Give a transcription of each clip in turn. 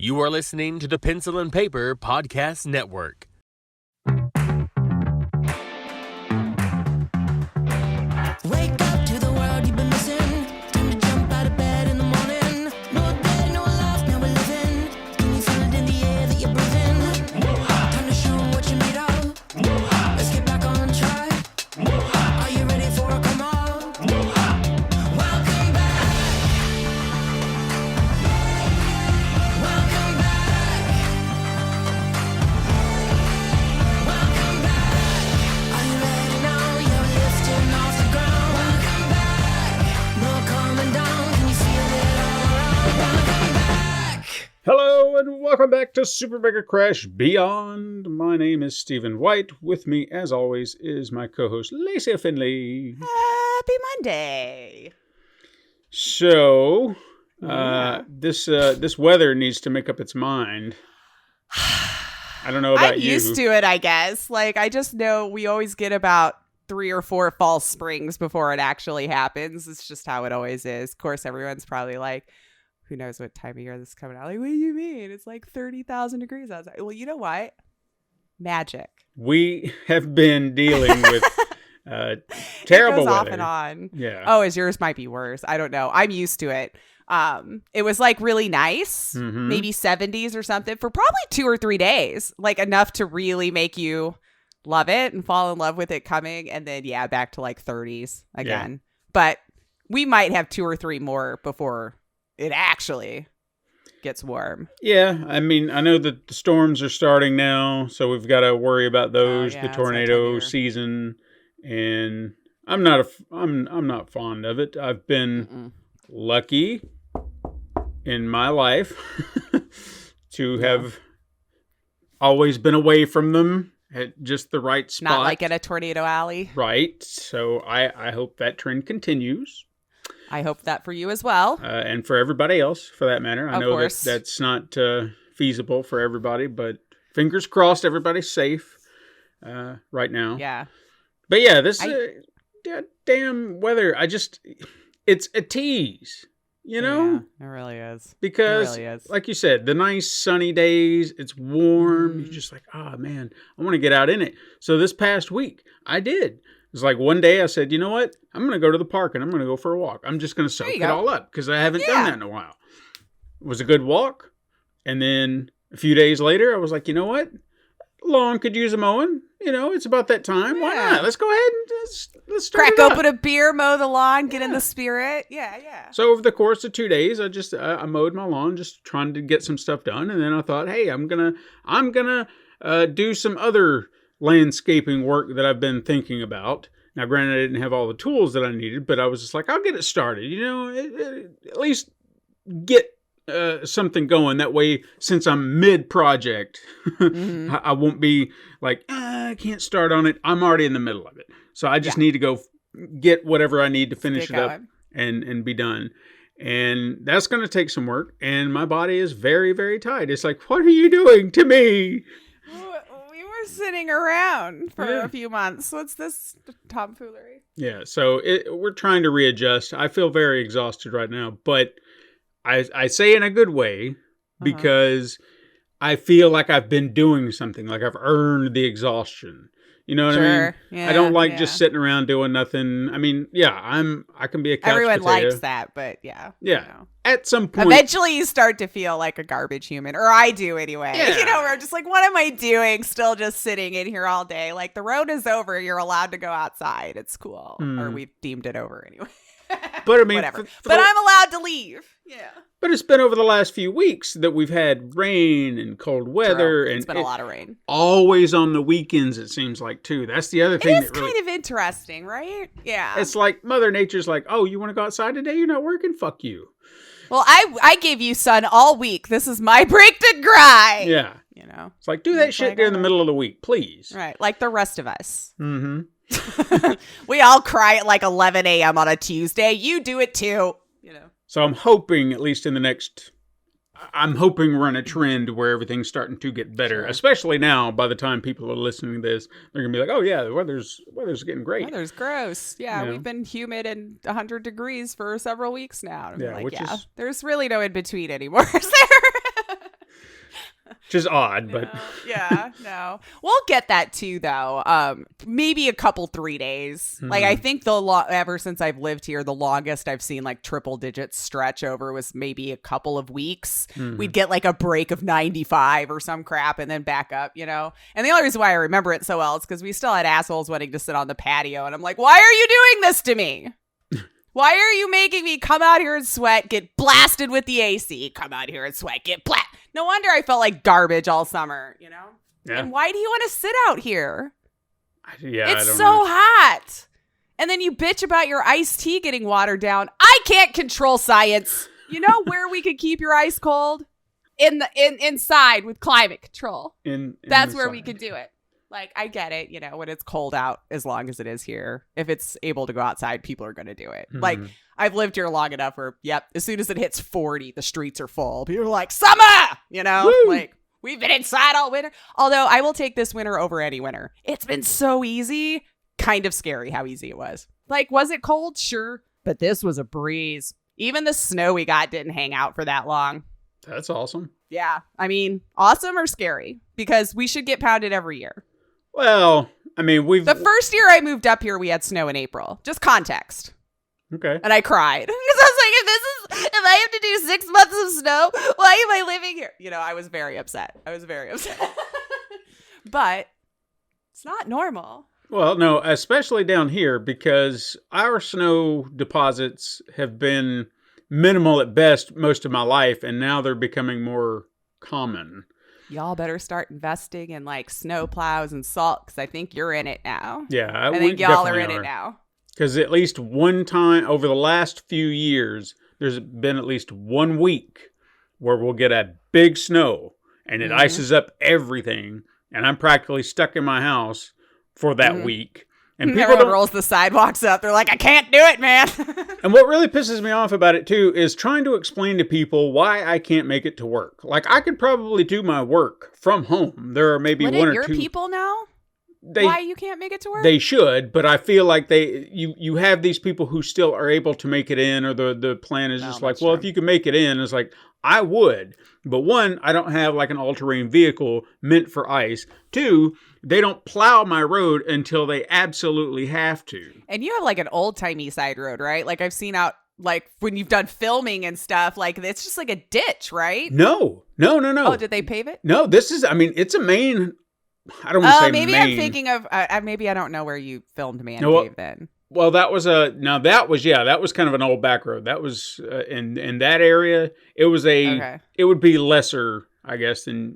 You are listening to the Pencil and Paper Podcast Network. Wake up to the world you've been missing. Time to jump out of bed in the morning. No day, no life, now we're living. Can you feel it in the air that you're breathing? Time to show 'em what you're made of. Let's get back on track. Are you ready for a come on? Welcome back. Welcome back. Welcome back. Are you ready now? You're lifting off the ground. Welcome back. No coming down. Can you feel it all around? Welcome back. Hello and welcome back to Super Mega Crash Beyond. My name is Stephen White. With me, as always, is my co-host Lacey Finley. Happy Monday. So, this weather needs to make up its mind. I don't know about I'm you. used to it, I guess. Like, I just know we always get about 3 or 4 false springs before it actually happens. It's just how it always is. Of course, everyone's probably like, who knows what time of year this is coming out? Like, what do you mean? It's like 30,000 degrees outside. Well, you know what? Magic. We have been dealing with terrible It goes off weather. and on. Yeah. Oh, as yours might be worse. I don't know. I'm used to it. It was like really nice, Mhm. maybe 70s or something for probably 2 or 3 days, like enough to really make you love it and fall in love with it coming. And then, yeah, back to like 30s again. But we might have 2 or 3 more before it actually gets warm. Yeah, I mean, I know that the storms are starting now, so we've got to worry about those. yeah, the it's that time of tornado year. season, and I'm not fond of it. I've been lucky in my life to have always been away from them at just the right spot. Not like in a tornado alley. Right. So I hope that trend continues. I hope that for you as well. And for everybody else, for that matter. I Of know course. that's not feasible for everybody, but fingers crossed everybody's safe right now. Yeah. But yeah, this damn weather, it's a tease, you know? Yeah, it really is. Because, It really is. like you said, the nice sunny days, it's warm. You're just like, oh, man, I want to get out in it. So this past week, I did. It's like one day I said, you know what? I'm going to go to the park and I'm going to go for a walk. I'm just going to soak you it go. all up because I haven't done Yeah. that in a while. It was a good walk. And then a few days later, I was like, you know what? Lawn could use a mowing. You know, it's about that time. Why Yeah. not? Let's go ahead and let's start Crack it up. open a beer, mow the lawn, get in the spirit. Yeah, yeah. So over the course of 2 days, I mowed my lawn, just trying to get some stuff done. And then I thought, hey, I'm gonna do some other landscaping work that I've been thinking about. Now, granted, I didn't have all the tools that I needed, but I was just like, I'll get it started. You know, at least get something going. That way, since I'm mid-project, I won't be like, I can't start on it. I'm already in the middle of it. So I just need to go get whatever I need to finish Get it up going. and be done. And that's going to take some work. And my body is very, very tight. It's like, what are you doing to me? We were sitting around for Yeah. a few months. What's this tomfoolery? Yeah, so we're trying to readjust. I feel very exhausted right now, but I say in a good way because I feel like I've been doing something, like I've earned the exhaustion. You know what I mean? Sure. Yeah, I don't like yeah. just sitting around doing nothing. I mean, yeah, I can be a couch Everyone potato. likes that, but yeah. Yeah. you know. At some point. Eventually you start to feel like a garbage human, or I do anyway. Yeah. You know, where I'm just like, what am I doing still just sitting in here all day? Like, the road is over. You're allowed to go outside. It's cool. Or we've deemed it over anyway. But I mean, Whatever. for But the- I'm allowed to leave. Yeah. But it's been over the last few weeks that we've had rain and cold weather, True. and It's been a lot of rain. always on the weekends. It seems like too. That's the other thing. It is that really, kind of interesting, right? Yeah. it's like Mother Nature's like, oh, you want to go outside today? You're not working. Fuck you. Well, I gave you sun all week. This is my break to grind. Yeah, You know? it's like do that It's shit like, during the alright. middle of the week, please. Right. Like the rest of us. Mm-hmm. We all cry at like 11 a.m. on a Tuesday. You do it too. You know? So I'm hoping, at least in the next, I'm hoping we're on a trend where everything's starting to get better. Sure. Especially now, by the time people are listening to this, they're gonna be like, "Oh yeah, the weather's getting great." Weather's gross. Yeah, Yeah. we've been humid and 100 degrees for several weeks now. And I'm Yeah, like, which is- there's really no in between anymore, is there? which is odd, but yeah, no. We'll get that too, though. Maybe a couple 3 days. Like, I think ever since I've lived here, the longest I've seen like triple digits stretch over was maybe a couple of weeks. We'd get like a break of 95 or some crap and then back up, you know? And the only reason why I remember it so well is because we still had assholes wanting to sit on the patio. And I'm like, why are you doing this to me? Why are you making me come out here and sweat, get blasted with the AC, come out here and sweat, get No wonder I felt like garbage all summer, you know? Yeah. And why do you want to sit out here? Yeah, It's so hot. And then you bitch about your iced tea getting watered down. I can't control science. You know where we could keep your ice cold? Inside with climate control. That's where we could do it. Like, I get it, you know, when it's cold out, as long as it is here. If it's able to go outside, people are going to do it. Like, I've lived here long enough where, as soon as it hits 40, the streets are full. People are like, summer! You know? Woo! Like, we've been inside all winter. Although, I will take this winter over any winter. It's been so easy. Kind of scary how easy it was. Like, was it cold? Sure. But this was a breeze. Even the snow we got didn't hang out for that long. That's awesome. Yeah. I mean, awesome or scary? Because we should get pounded every year. Well, I mean, The first year I moved up here, we had snow in April. Just context. Okay. And I cried. Because I was like, if I have to do 6 months of snow, why am I living here? You know, I was very upset. But it's not normal. Well, no, especially down here, because our snow deposits have been minimal at best most of my life, and now they're becoming more common. Y'all better start investing in like snow plows and salt, because I think you're in it now. Yeah, I think y'all are in it now. Because at least one time over the last few years, there's been at least 1 week where we'll get a big snow and it ices up everything. And I'm practically stuck in my house for that week. And people Everyone rolls the sidewalks up. They're like, I can't do it, man. And what really pisses me off about it, too, is trying to explain to people why I can't make it to work. Like, I could probably do my work from home. There are maybe one or your two. people know why you can't make it to work? They should, but I feel like you have these people who still are able to make it in, or the plan is just like, well, if you can make it in, it's like, I would. But one, I don't have like an all-terrain vehicle meant for ice. Two, they don't plow my road until they absolutely have to. And you have like an old-timey side road, right? Like I've seen out, like when you've done filming and stuff, like it's just like a ditch, right? No. Oh, did they pave it? No, it's a main, I don't want to say maybe main. I'm thinking of, maybe I don't know where you filmed Man Cave then. Well, that was kind of an old back road. That was in that area. It was it would be lesser, I guess, than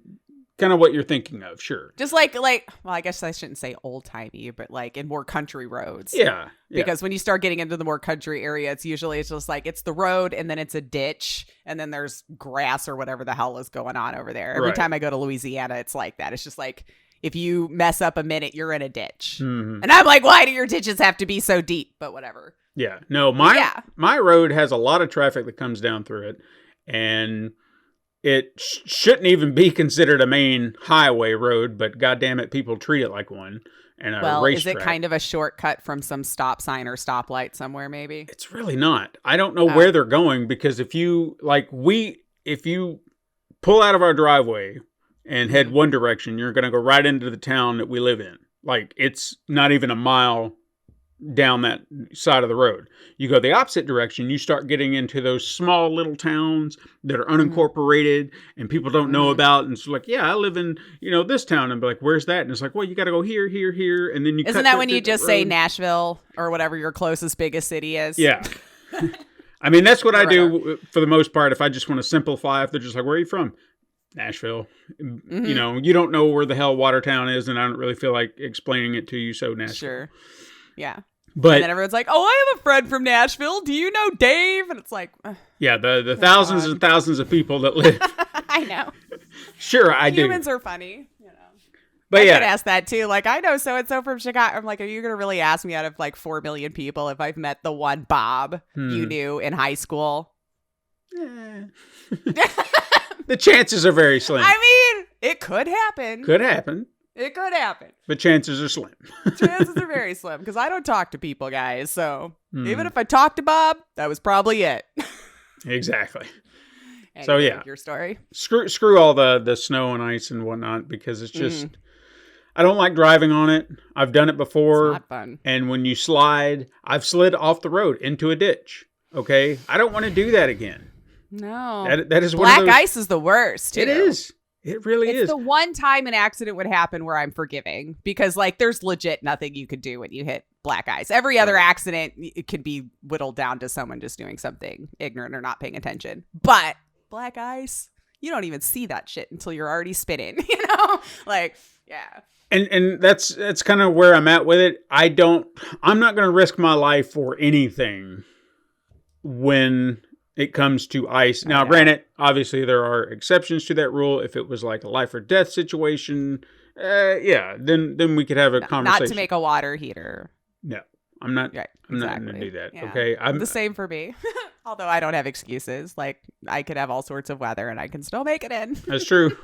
kind of what you're thinking of. Sure. Just like, well, I guess I shouldn't say old timey, but like in more country roads. Yeah. Because when you start getting into the more country area, it's just like, it's the road and then it's a ditch and then there's grass or whatever the hell is going on over there. Every time I go to Louisiana, it's like that. It's just like, if you mess up a minute, you're in a ditch. Mm-hmm. And I'm like, why do your ditches have to be so deep? But whatever. Yeah. No, my road has a lot of traffic that comes down through it. And it shouldn't even be considered a main highway road, but goddamn it, people treat it like one. And is it kind of a shortcut from some stop sign or stoplight somewhere, maybe? It's really not. I don't know where they're going, because if you pull out of our driveway and head one direction, you're going to go right into the town that we live in. Like, it's not even a mile down that side of the road. You go the opposite direction, you start getting into those small little towns that are unincorporated and people don't know about. And it's like, yeah, I live in, this town. And be like, where's that? And it's like, well, you got to go here, here, here. And then you Isn't that when you just say Nashville or whatever your closest biggest city is? Yeah. I mean, that's what I do for the most part. If I just want to simplify, if they're just like, where are you from? Nashville. You don't know where the hell Watertown is, and I don't really feel like explaining it to you, so Nashville. Sure. Yeah. But and then everyone's like, oh, I have a friend from Nashville. Do you know Dave? And it's like, yeah, the thousands and thousands of people that live. I know. Sure, I do. Humans are funny, But I yeah, could ask that too. Like, I know so-and-so from Chicago. I'm like, are you going to really ask me out of like 4 million people if I've met the one Bob you knew in high school? The chances are very slim. I mean, it could happen. Could happen. It could happen. But chances are slim. Chances are very slim because I don't talk to people, guys. So even if I talked to Bob, that was probably it. Exactly. So, Anyway, yeah. your story. Screw all the snow and ice and whatnot, because it's just, I don't like driving on it. I've done it before. It's not fun. And when you slide, I've slid off the road into a ditch. Okay? I don't want to do that again. No. That is one Black of those, ice is the worst, too. It is. It really It's is. the one time an accident would happen where I'm forgiving, because like there's legit nothing you could do when you hit black ice. Every other accident, it could be whittled down to someone just doing something ignorant or not paying attention. But black ice, you don't even see that shit until you're already spinning, you know? Like, yeah. And that's kind of where I'm at with it. I'm not going to risk my life for anything when it comes to ice. Now, granted, obviously there are exceptions to that rule. If it was like a life or death situation, then we could have a conversation. Not to make a water heater. No, I'm not. Right, I'm not exactly. going to do that. Yeah. Okay, I'm the same for me. Although I don't have excuses. Like I could have all sorts of weather and I can still make it in. That's true.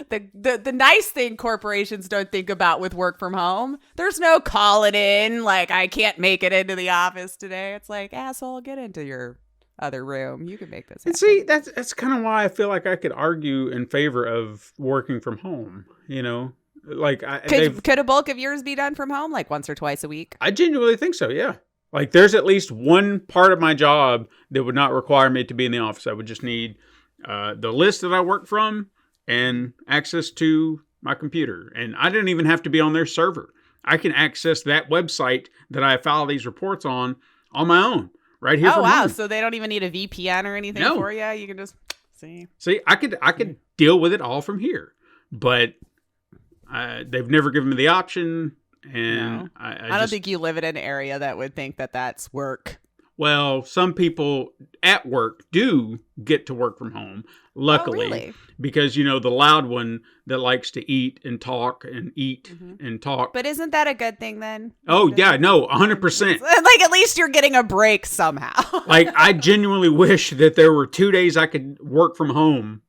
The nice thing corporations don't think about with work from home, there's no call it in, like I can't make it into the office today. It's like, asshole, get into your other room. You can make this happen. And see, that's kind of why I feel like I could argue in favor of working from home. You know, like could a bulk of yours be done from home, like once or twice a week? I genuinely think so. Yeah. Like there's at least one part of my job that would not require me to be in the office. I would just need the list that I work from and access to my computer. And I didn't even have to be on their server. I can access that website that I file these reports on my own, right here from home. So they don't even need a VPN or anything for you? You can just see. See, I could deal with it all from here. But they've never given me the option. And No. I don't think you live in an area that would think that that's work. Well, some people at work do get to work from home, luckily. Oh, really? Because, you know, the loud one that likes to eat and talk and eat and talk. But isn't that a good thing then? Oh, yeah, no, 100%. Like at least you're getting a break somehow. Like, I genuinely wish that there were 2 days I could work from home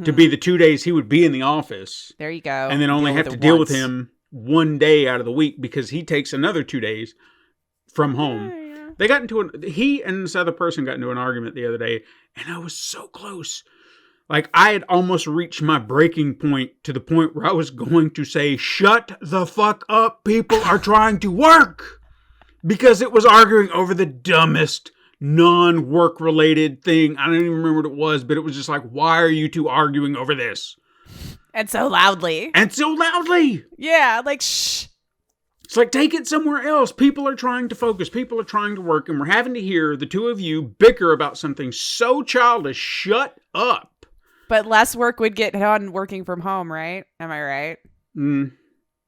to be the 2 days he would be in the office. There you go. And then only have to deal with him 1 day out of the week because he takes another 2 days from home. They got he and this other person got into an argument the other day, and I was so close. Like, I had almost reached my breaking point to the point where I was going to say, shut the fuck up, people are trying to work. Because it was arguing over the dumbest non-work related thing. I don't even remember what it was, but it was just like, why are you two arguing over this? And so loudly. Yeah, like, shh. It's like, take it somewhere else. People are trying to focus. People are trying to work. And we're having to hear the two of you bicker about something so childish. Shut up. But less work would get done working from home, right? Am I right? Mm.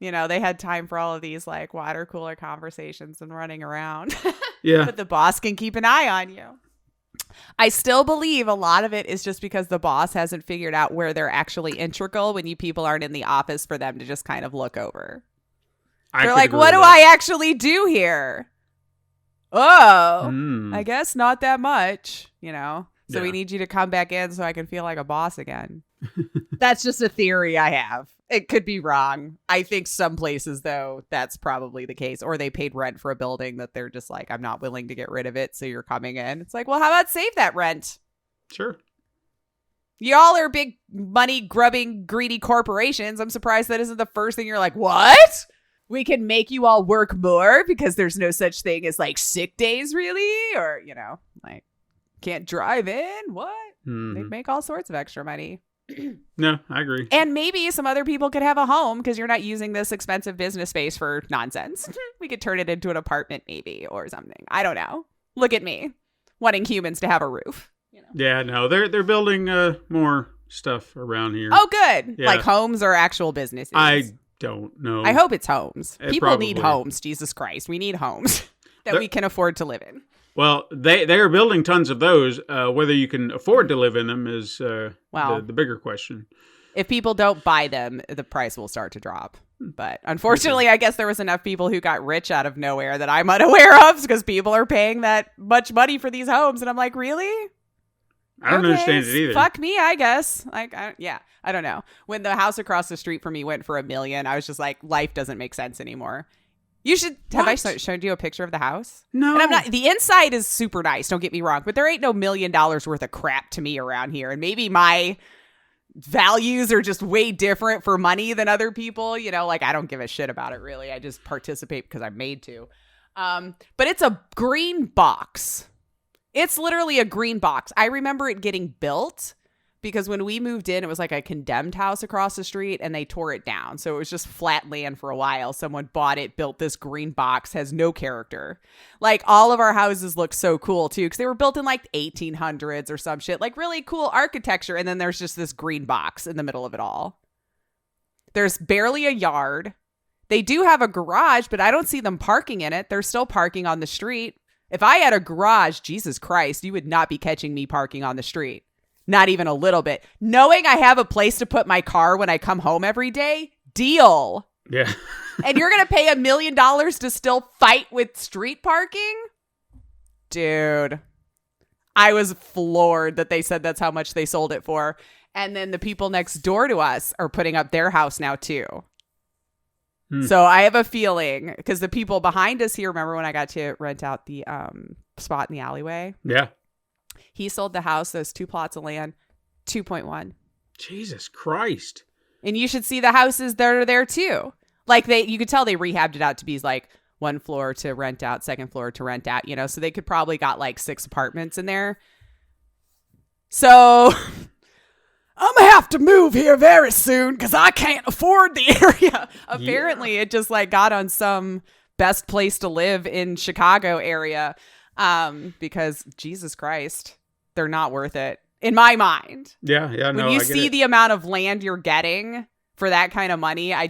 You know, they had time for all of these like water cooler conversations and running around. Yeah. But the boss can keep an eye on you. I still believe a lot of it is just because the boss hasn't figured out where they're actually integral when you people aren't in the office for them to just kind of look over. They're like, what do I actually do here? Oh, I guess not that much, you know? So we need you to come back in so I can feel like a boss again. That's just a theory I have. It could be wrong. I think some places, though, that's probably the case. Or they paid rent for a building that they're just like, I'm not willing to get rid of it, so you're coming in. It's like, well, how about save that rent? Sure. Y'all are big money grubbing, greedy corporations. I'm surprised that isn't the first thing you're like, what? We can make you all work more because there's no such thing as like sick days, really? Or, you know, like can't drive in. What? They'd make all sorts of extra money. No, I agree. And maybe some other people could have a home because you're not using this expensive business space for nonsense. We could turn it into an apartment maybe or something. I don't know. Look at me wanting humans to have a roof. You know? Yeah, no, they're building more stuff around here. Oh, good. Yeah. Like homes or actual businesses. I don't know. I hope it's homes. People need probably. homes. Jesus Christ. We need homes that we can afford to live in. Well, they are building tons of those. Whether you can afford to live in them is the bigger question. If people don't buy them, the price will start to drop. But unfortunately, I guess there was enough people who got rich out of nowhere that I'm unaware of because people are paying that much money for these homes. And I'm like, really? I don't understand it either. Fuck me, I guess. Like, I don't know. When the house across the street from me went for $1 million, I was just like, life doesn't make sense anymore. You should have What? I shown you a picture of the house? No. And I'm not. The inside is super nice. Don't get me wrong, but there ain't no $1 million worth of crap to me around here. And maybe my values are just way different for money than other people. You know, like I don't give a shit about it really. I just participate because I'm made to. But it's a green box. It's literally a green box. I remember it getting built because when we moved in, it was like a condemned house across the street and they tore it down. So it was just flat land for a while. Someone bought it, built this green box, has no character. Like all of our houses look so cool too because they were built in like 1800s or some shit, like really cool architecture. And then there's just this green box in the middle of it all. There's barely a yard. They do have a garage, but I don't see them parking in it. They're still parking on the street. If I had a garage, Jesus Christ, you would not be catching me parking on the street. Not even a little bit. Knowing I have a place to put my car when I come home every day, deal. Yeah. And you're going to pay $1 million to still fight with street parking? Dude, I was floored that they said that's how much they sold it for. And then the people next door to us are putting up their house now too. So I have a feeling because the people behind us here, remember when I got to rent out the spot in the alleyway? Yeah. He sold the house, those 2 plots of land, 2.1. Jesus Christ. And you should see the houses that are there too. Like you could tell they rehabbed it out to be like 1 floor to rent out, 2nd floor to rent out, you know, so they could probably got like 6 apartments in there. So I'm gonna have to move here very soon because I can't afford the area. Apparently it just like got on some best place to live in Chicago area because Jesus Christ, they're not worth it in my mind. Yeah. When you see the amount of land you're getting for that kind of money, I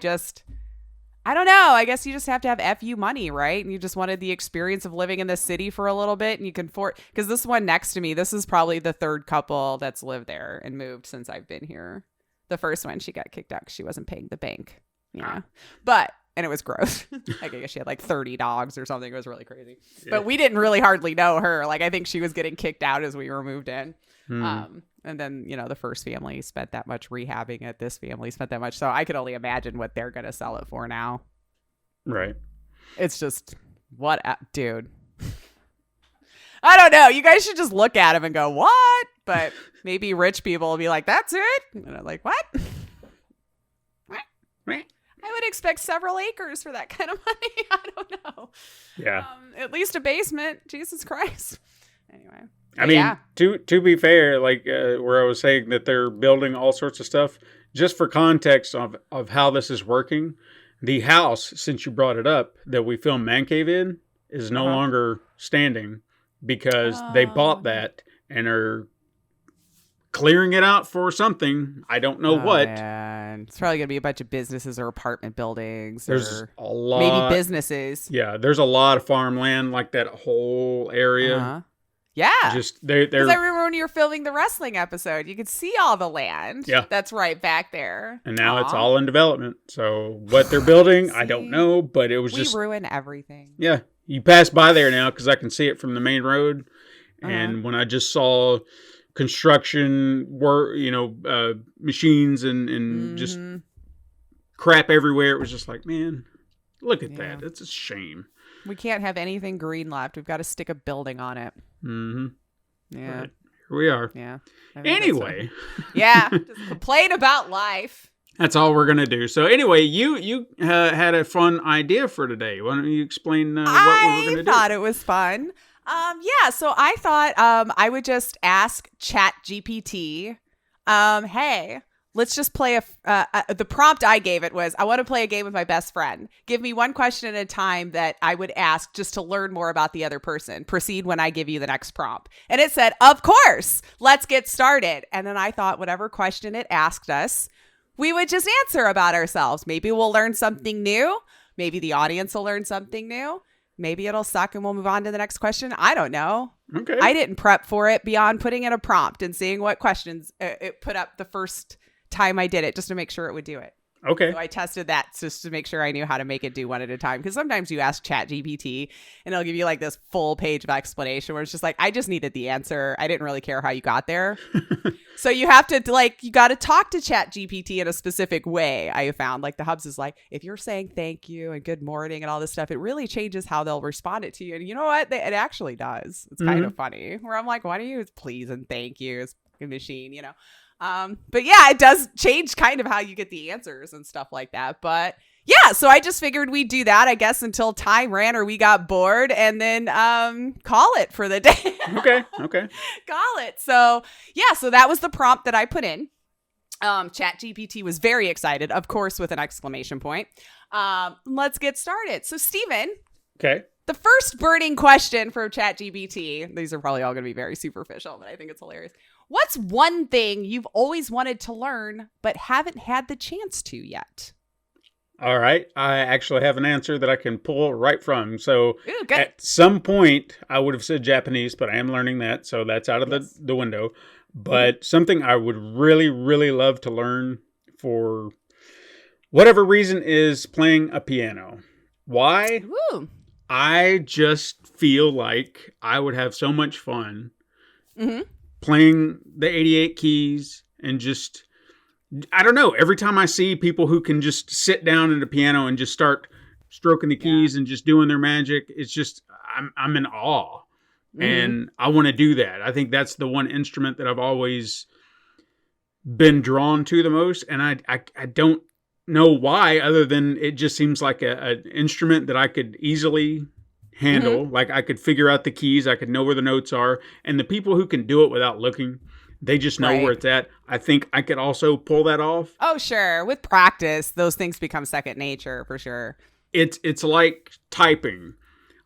don't know. I guess you just have to have FU money, right? And you just wanted the experience of living in the city for a little bit and you can afford, because this one next to me, this is probably the 3rd couple that's lived there and moved since I've been here. The first one, she got kicked out because she wasn't paying the bank. Yeah. And it was gross. I guess she had like 30 dogs or something. It was really crazy. Yeah. But we didn't really hardly know her. Like I think she was getting kicked out as we were moved in. And then, you know, the first family spent that much rehabbing it. This family spent that much. So I could only imagine what they're going to sell it for now. Right. It's just, dude. I don't know. You guys should just look at him and go, what? But maybe rich people will be like, that's it? And I'm like, what? I would expect several acres for that kind of money. I don't know. Yeah. At least a basement. Jesus Christ. Anyway. I mean, to be fair, like where I was saying that they're building all sorts of stuff, just for context of how this is working, the house, since you brought it up, that we filmed Man Cave in is no longer standing because they bought that and are clearing it out for something. I don't know what. Man. It's probably going to be a bunch of businesses or apartment buildings. There's or a lot. Maybe businesses. Yeah, there's a lot of farmland, like that whole area. Yeah. Just they're. Because I remember when you were filming the wrestling episode, you could see all the land. Yeah. That's right back there. And now it's all in development. So what they're building, I don't know, but it was we ruin everything. Yeah. You pass by there now because I can see it from the main road. And when I just saw construction work, machines and just crap everywhere, it was just like, man, look at that. It's a shame. We can't have anything green left. We've got to stick a building on it. Mm-hmm. Yeah. Right. Here we are. Yeah. Anyway. Yeah. Just complain about life. That's all we're going to do. So anyway, you had a fun idea for today. Why don't you explain what we were going to do? I thought it was fun. So I thought I would just ask ChatGPT, hey, let's just play the prompt I gave it was, I want to play a game with my best friend. Give me one question at a time that I would ask just to learn more about the other person. Proceed when I give you the next prompt. And it said, of course, let's get started. And then I thought whatever question it asked us, we would just answer about ourselves. Maybe we'll learn something new. Maybe the audience will learn something new. Maybe it'll suck and we'll move on to the next question. I don't know. Okay. I didn't prep for it beyond putting in a prompt and seeing what questions it put up the first time I did it just to make sure it would do it. Okay. So I tested that just to make sure I knew how to make it do one at a time. Because sometimes you ask ChatGPT and it'll give you like this full page of explanation where it's just like, I just needed the answer. I didn't really care how you got there. So you have to you got to talk to ChatGPT in a specific way. I found like the Hubs is like, if you're saying thank you and good morning and all this stuff, it really changes how they'll respond it to you. And you know what? It actually does. It's kind of funny where I'm like, why don't you use please and thank you as a machine, you know? But yeah, it does change kind of how you get the answers and stuff like that. But yeah, so I just figured we'd do that, I guess, until time ran or we got bored and then call it for the day. Okay. Call it. So yeah, so that was the prompt that I put in. ChatGPT was very excited, of course, with an exclamation point. Let's get started. So Steven. Okay. The first burning question from ChatGPT, these are probably all going to be very superficial, but I think it's hilarious. What's one thing you've always wanted to learn but haven't had the chance to yet? All right. I actually have an answer that I can pull right from. So Ooh, good. at some point, I would have said Japanese, but I am learning that. So that's out of the window. But something I would really, really love to learn for whatever reason is playing a piano. Why? Ooh. I just feel like I would have so much fun playing the 88 keys and just, I don't know, every time I see people who can just sit down at a piano and just start stroking the keys and just doing their magic, it's just, I'm in awe. And I want to do that. I think that's the one instrument that I've always been drawn to the most. And I don't know why, other than it just seems like an instrument that I could easily handle. Like I could figure out the keys, I could know where the notes are, and the people who can do it without looking, they just know where it's at. I think I could also pull that off. Oh, sure. With practice, those things become second nature for sure. It's like typing.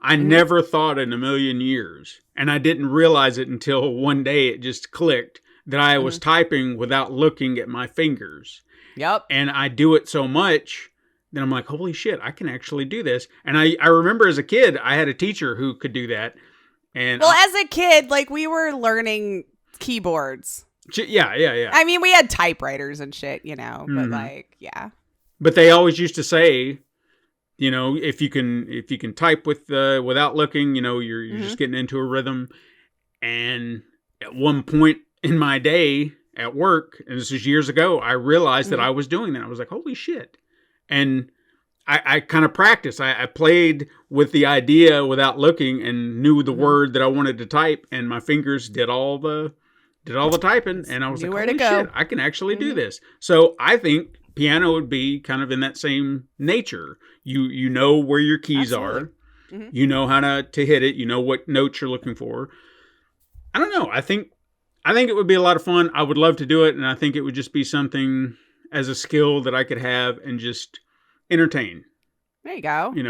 I never thought in a million years, and I didn't realize it until one day it just clicked that I was typing without looking at my fingers. Yep. And I do it so much that I'm like, holy shit, I can actually do this. And I remember as a kid, I had a teacher who could do that. And well, as a kid, like we were learning keyboards. Yeah. I mean, we had typewriters and shit, you know, but like, yeah. But they always used to say, you know, if you can type without looking, you know, you're just getting into a rhythm. And at one point in my day at work, and this is years ago, I realized that I was doing that. I was like, holy shit. And I kind of practiced. I played with the idea without looking and knew the word that I wanted to type, and my fingers did all the typing. And I was like, holy shit, I can actually do this. So I think piano would be kind of in that same nature. You know where your keys are. You know how to hit it. You know what notes you're looking for. I don't know. I think it would be a lot of fun. I would love to do it, and I think it would just be something as a skill that I could have and just entertain. There you go. You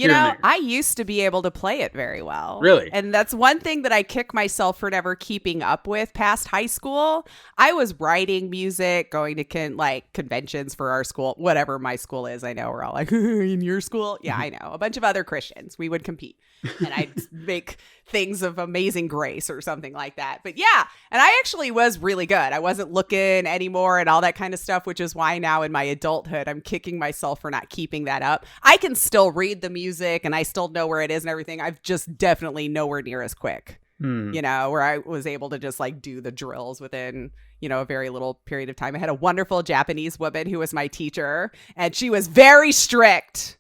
know, I used to be able to play it very well. Really? And that's one thing that I kick myself for never keeping up with past high school. I was writing music, going to conventions for our school, whatever my school is. I know we're all like, in your school? Yeah, I know. A bunch of other Christians. We would compete. And I'd make things of Amazing Grace or something like that. But yeah, and I actually was really good. I wasn't looking anymore and all that kind of stuff, which is why now in my adulthood, I'm kicking myself for not keeping that up. I can still read the music and I still know where it is and everything. I've just definitely nowhere near as quick, you know, where I was able to just like do the drills within, you know, a very little period of time. I had a wonderful Japanese woman who was my teacher, and she was very strict.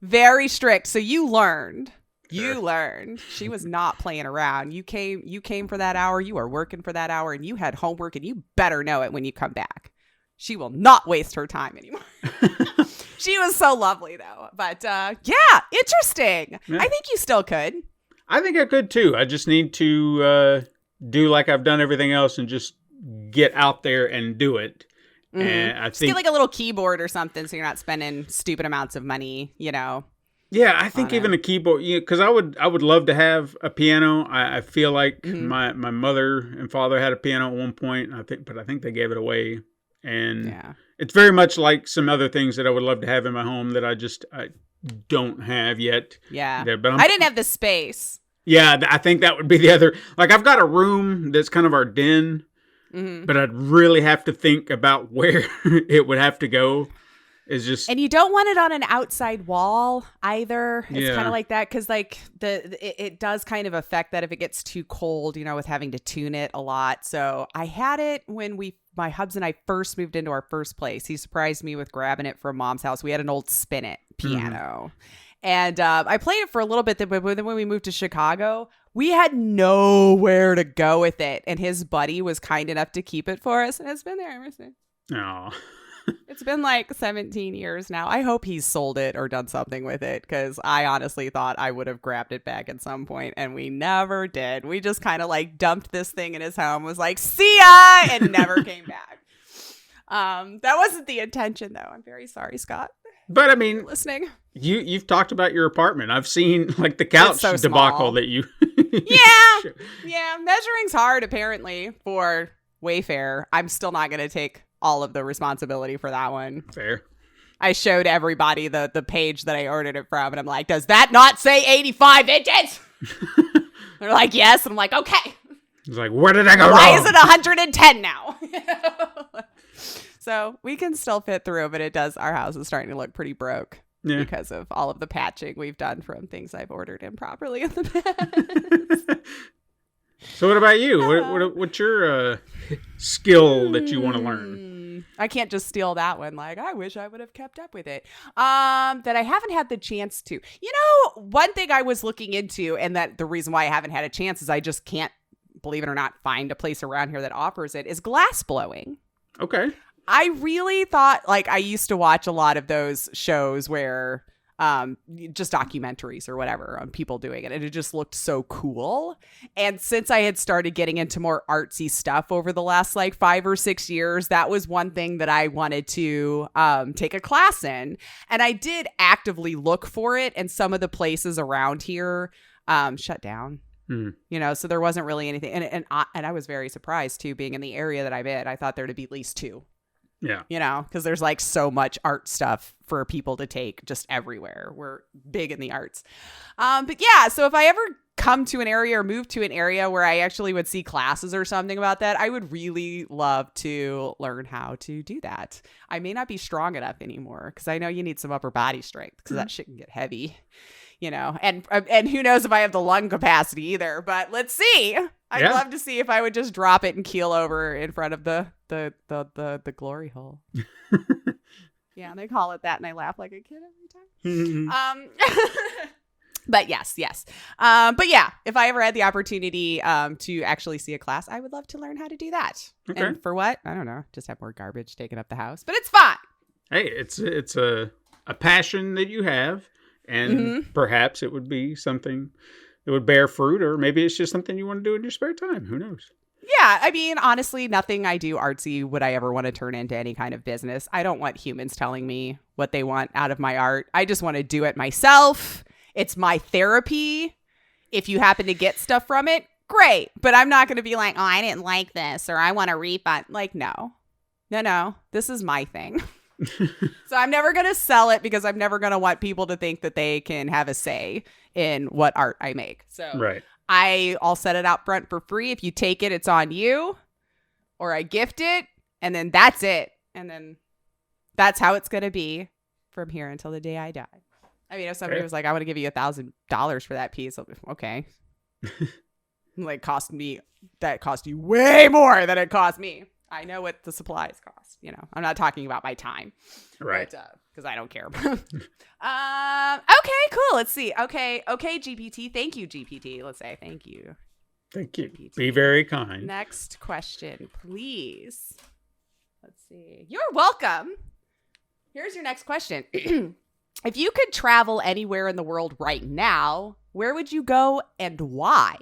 Very strict. So you learned. You learned. She was not playing around. You came for that hour. You are working for that hour, and you had homework, and you better know it when you come back. She will not waste her time anymore. She was so lovely, though. But yeah, interesting. Yeah. I think you still could. I think I could too. I just need to do like I've done everything else and just get out there and do it. And I Just think get like a little keyboard or something, so you're not spending stupid amounts of money, you know. yeah, I think even a keyboard, because I would love to have a piano. I feel like my mother and father had a piano at one point. I think they gave it away, and it's very much like some other things that I would love to have in my home that I don't have yet. Yeah, but I didn't have the space. Yeah, I think that would be the other. Like I've got a room that's kind of our den, but I'd really have to think about where it would have to go. is just And you don't want it on an outside wall either. It's Yeah. kind of like that because like it does kind of affect that if it gets too cold, with having to tune it a lot. So I had it when my hubs and I first moved into our first place. He surprised me with grabbing it from Mom's house. We had an old Spin-It piano. And I played it for a little bit, but then when we moved to Chicago, we had nowhere to go with it. And his buddy was kind enough to keep it for us. And it's been there ever since. oh. It's been like 17 years now. I hope he's sold it or done something with it because I honestly thought I would have grabbed it back at some point, and we never did. We just kind of like dumped this thing in his home, was like, see ya, and never came back. That wasn't the intention, though. I'm very sorry, Scott. But I mean, Listening. you've talked about your apartment. I've seen like the couch It's so debacle small. that you. Yeah, measuring's hard apparently for Wayfair. I'm still not going to take all of the responsibility for that one. Fair. I showed everybody the page that I ordered it from, and I'm like, does that not say 85 inches? They're like, yes. And I'm like, okay. It's like, where did I go Why wrong? is it 110 now? So we can still fit through, but it does. Our house is starting to look pretty broke because of all of the patching we've done from things I've ordered improperly in the past. So what about you? What's your skill that you want to learn? I can't just steal that one. Like, I wish I would have kept up with it. That I haven't had the chance to. One thing I was looking into, and that the reason why I haven't had a chance is I just can't, believe it or not, find a place around here that offers it, is glass blowing. Okay. I really thought, like, I used to watch a lot of those shows where just documentaries or whatever on people doing it, and it just looked so cool. And since I had started getting into more artsy stuff over the last like 5 or 6 years, that was one thing that I wanted to take a class in, and I did actively look for it, and some of the places around here shut down. So there wasn't really anything, and I was very surprised too, being in the area that I'm in. I thought there'd be at least 2. Yeah. Because there's like so much art stuff for people to take just everywhere. We're big in the arts. But yeah, so if I ever come to an area or move to an area where I actually would see classes or something about that, I would really love to learn how to do that. I may not be strong enough anymore because I know you need some upper body strength because that shit can get heavy. And who knows if I have the lung capacity either, but let's see. I'd love to see if I would just drop it and keel over in front of the glory hole. Yeah, they call it that, and I laugh like a kid every time. But yes. But yeah, if I ever had the opportunity to actually see a class, I would love to learn how to do that. Okay. And for what? I don't know. Just have more garbage taken up the house, but it's fine. Hey, it's a passion that you have. And perhaps it would be something that would bear fruit, or maybe it's just something you want to do in your spare time. Who knows? Yeah, I mean, honestly, nothing I do artsy would I ever want to turn into any kind of business. I don't want humans telling me what they want out of my art. I just want to do it myself. It's my therapy. If you happen to get stuff from it, great. But I'm not going to be like, oh, I didn't like this, or I want a refund. Like, no. This is my thing. So I'm never going to sell it because I'm never going to want people to think that they can have a say in what art I make. So Right. I'll set it out front for free. If you take it, it's on you, or I gift it, and then that's it. And then that's how it's going to be from here until the day I die. I mean, if somebody was like, I want to give you $1,000 for that piece, I'll be, okay. Like, cost you way more than it cost me. I know what the supplies cost. I'm not talking about my time. Right. Because I don't care. Okay, cool. Let's see. Okay, GPT. Thank you, GPT. Let's say thank you. Thank you. GPT. Be very kind. Next question, please. Let's see. You're welcome. Here's your next question. If you could travel anywhere in the world right now, where would you go and why?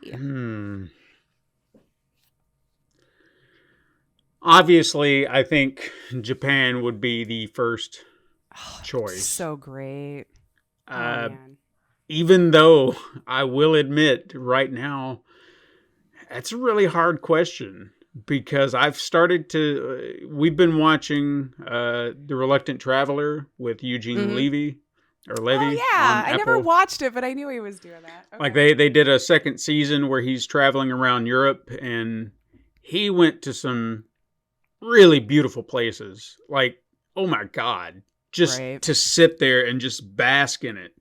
Obviously, I think Japan would be the first choice. So great. Man. Even though I will admit right now, that's a really hard question because we've been watching The Reluctant Traveler with Eugene Levy. Oh, yeah. I never watched it, but I knew he was doing that. Okay. Like they did a second season where he's traveling around Europe, and he went to some really beautiful places. Like, oh my God, just Right. to sit there and just bask in it.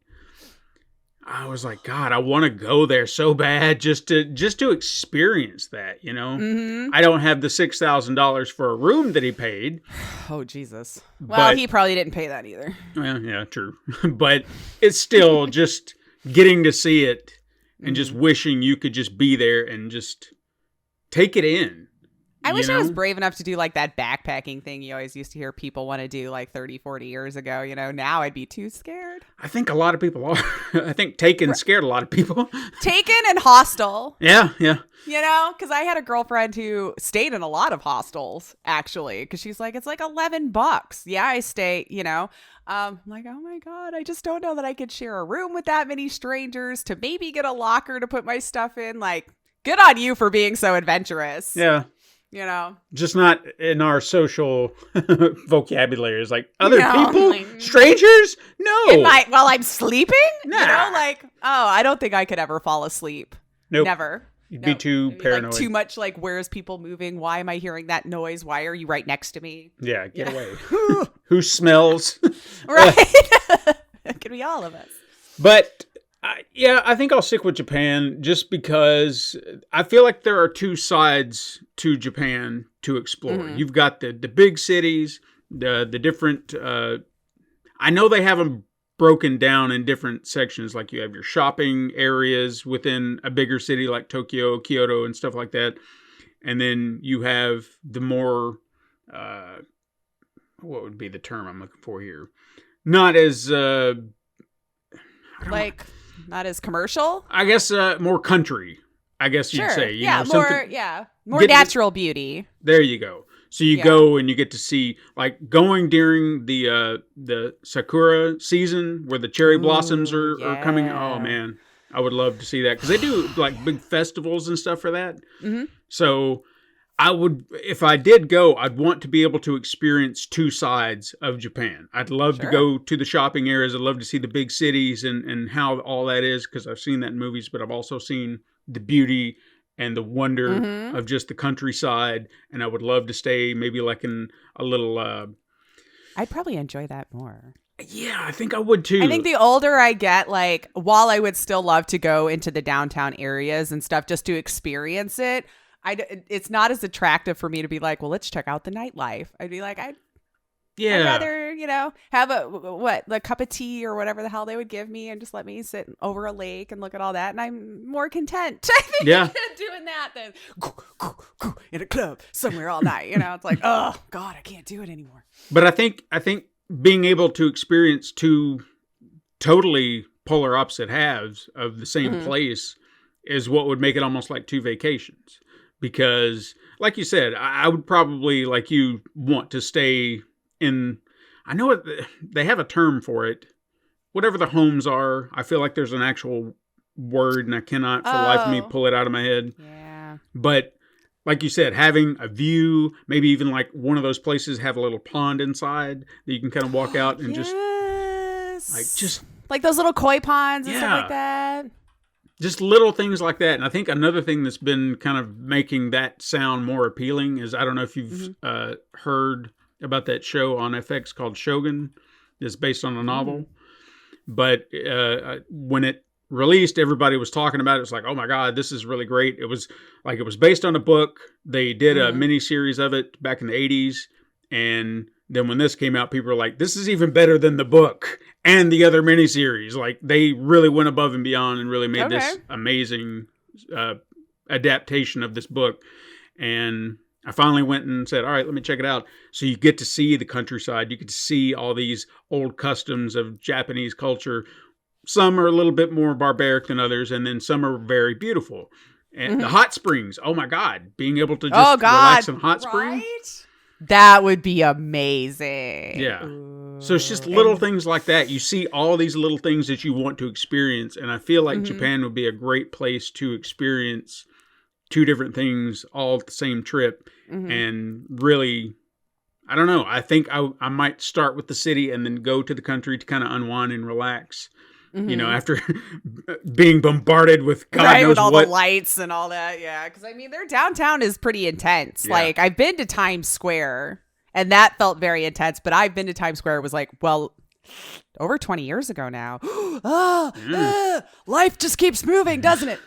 I was like, God, I want to go there so bad just to experience that, you know. Mm-hmm. I don't have the $6,000 for a room that he paid. Oh, Jesus. Well, But- he probably didn't pay that either. Well, yeah, true. But it's still just getting to see it and just wishing you could just be there and just take it in. I wish you I was know? brave enough to do like that backpacking thing you always used to hear people want to do like 30, 40 years ago. You know, now I'd be too scared. I think a lot of people are. I think Taken scared a lot of people. Taken and Hostel, Yeah. you know, because I had a girlfriend who stayed in a lot of hostels, actually, because she's like, it's like $11. Yeah, I stay, you know. I'm like, oh my God, I just don't know that I could share a room with that many strangers to maybe get a locker to put my stuff in. Like, good on you for being so adventurous. Yeah. You know? Just not in our social vocabulary. It's like other No, people, like- strangers. No, While I'm sleeping? Nah. You know, like, oh, I don't think I could ever fall asleep. Nope. Never. You'd be too Like, paranoid. too much like, where's people moving? Why am I hearing that noise? Why are you right next to me? Yeah, get away. Who smells? Right? It could be all of us. But I think I'll stick with Japan just because I feel like there are two sides to Japan to explore. Mm-hmm. You've got the big cities, the different. I know they have them broken down in different sections. Like you have your shopping areas within a bigger city like Tokyo, Kyoto, and stuff like that, and then you have the more. What would be the term I'm looking for here? Not as Like, not as commercial? I guess more country. I guess you'd Sure. say. You yeah, know, more, something- more Get- natural beauty. There you go. So you Yeah. go and you get to see, like, going during the sakura season where the cherry blossoms are coming. yeah. Oh man, I would love to see that because they do like big festivals and stuff for that. Mm-hmm. So I would, if I did go, I'd want to be able to experience two sides of Japan. I'd love to Sure. go to the shopping areas. I'd love to see the big cities and how all that is because I've seen that in movies, but I've also seen the beauty and the wonder Mm-hmm. of just the countryside. And I would love to stay maybe like in a little, I'd probably enjoy that more. yeah, I think I would too. I think the older I get, like, while I would still love to go into the downtown areas and stuff just to experience it, it's not as attractive for me to be like, well, let's check out the nightlife. I'd be like, I'd rather, you know, have a cup of tea or whatever the hell they would give me and just let me sit over a lake and look at all that. And I'm more content Yeah. doing that than in a club somewhere all night. You know, it's like, oh, God, I can't do it anymore. But I think being able to experience two totally polar opposite halves of the same Mm-hmm. place is what would make it almost like two vacations. Because, like you said, I would probably, like you, want to stay in. I know they have a term for it. Whatever the homes are, I feel like there's an actual word, and I cannot for the life of me Oh. pull it out of my head. Yeah. But like you said, having a view, maybe even like one of those places have a little pond inside that you can kind of walk out and just Yes. Like those little koi ponds and Yeah. stuff like that. just little things like that. And I think another thing that's been kind of making that sound more appealing is, I don't know if you've heard about that show on FX called Shogun. It's based on a novel. But when it released, everybody was talking about it. It was like, oh my God, this is really great. It was based on a book. They did a mini series of it back in the 80s. And then when this came out, people were like, this is even better than the book and the other miniseries. Like, they really went above and beyond and really made this amazing adaptation of this book. And I finally went and said, all right, let me check it out. So you get to see the countryside. You get to see all these old customs of Japanese culture. Some are a little bit more barbaric than others, and then some are very beautiful. And the hot springs, oh my God, being able to just relax in a hot spring. That would be amazing. Yeah. Ooh. So it's just little things like that. You see all these little things that you want to experience. And I feel like Japan would be a great place to experience two different things all at the same trip. And really, I don't know. I think I might start with the city and then go to the country to kind of unwind and relax. You know, after being bombarded with God knows with all what. the lights and all that. Yeah. Because, I mean, their downtown is pretty intense. Yeah. Like, I've been to Times Square. And that felt very intense. But I've been to Times Square. It was like, well, over 20 years ago now. Life just keeps moving, doesn't it?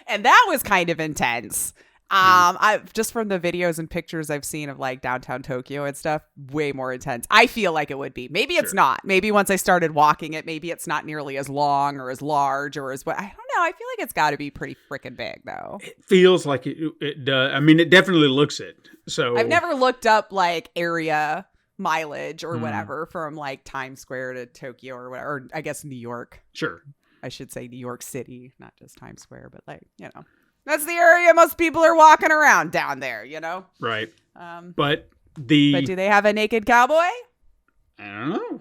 And that was kind of intense. I've just from the videos and pictures I've seen of like downtown Tokyo and stuff, way more intense. I feel like it would be. Maybe it's not. Maybe once I started walking it, maybe it's not nearly as long or as large or as what. I don't know. I feel like it's got to be pretty freaking big though. It feels like it does. I mean, it definitely looks it. So I've never looked up like area mileage or whatever from like Times Square to Tokyo or whatever. Or I guess New York. Sure. I should say New York City, not just Times Square, but like, you know. That's the area most people are walking around down there, you know? Right. But do they have a naked cowboy? I don't know.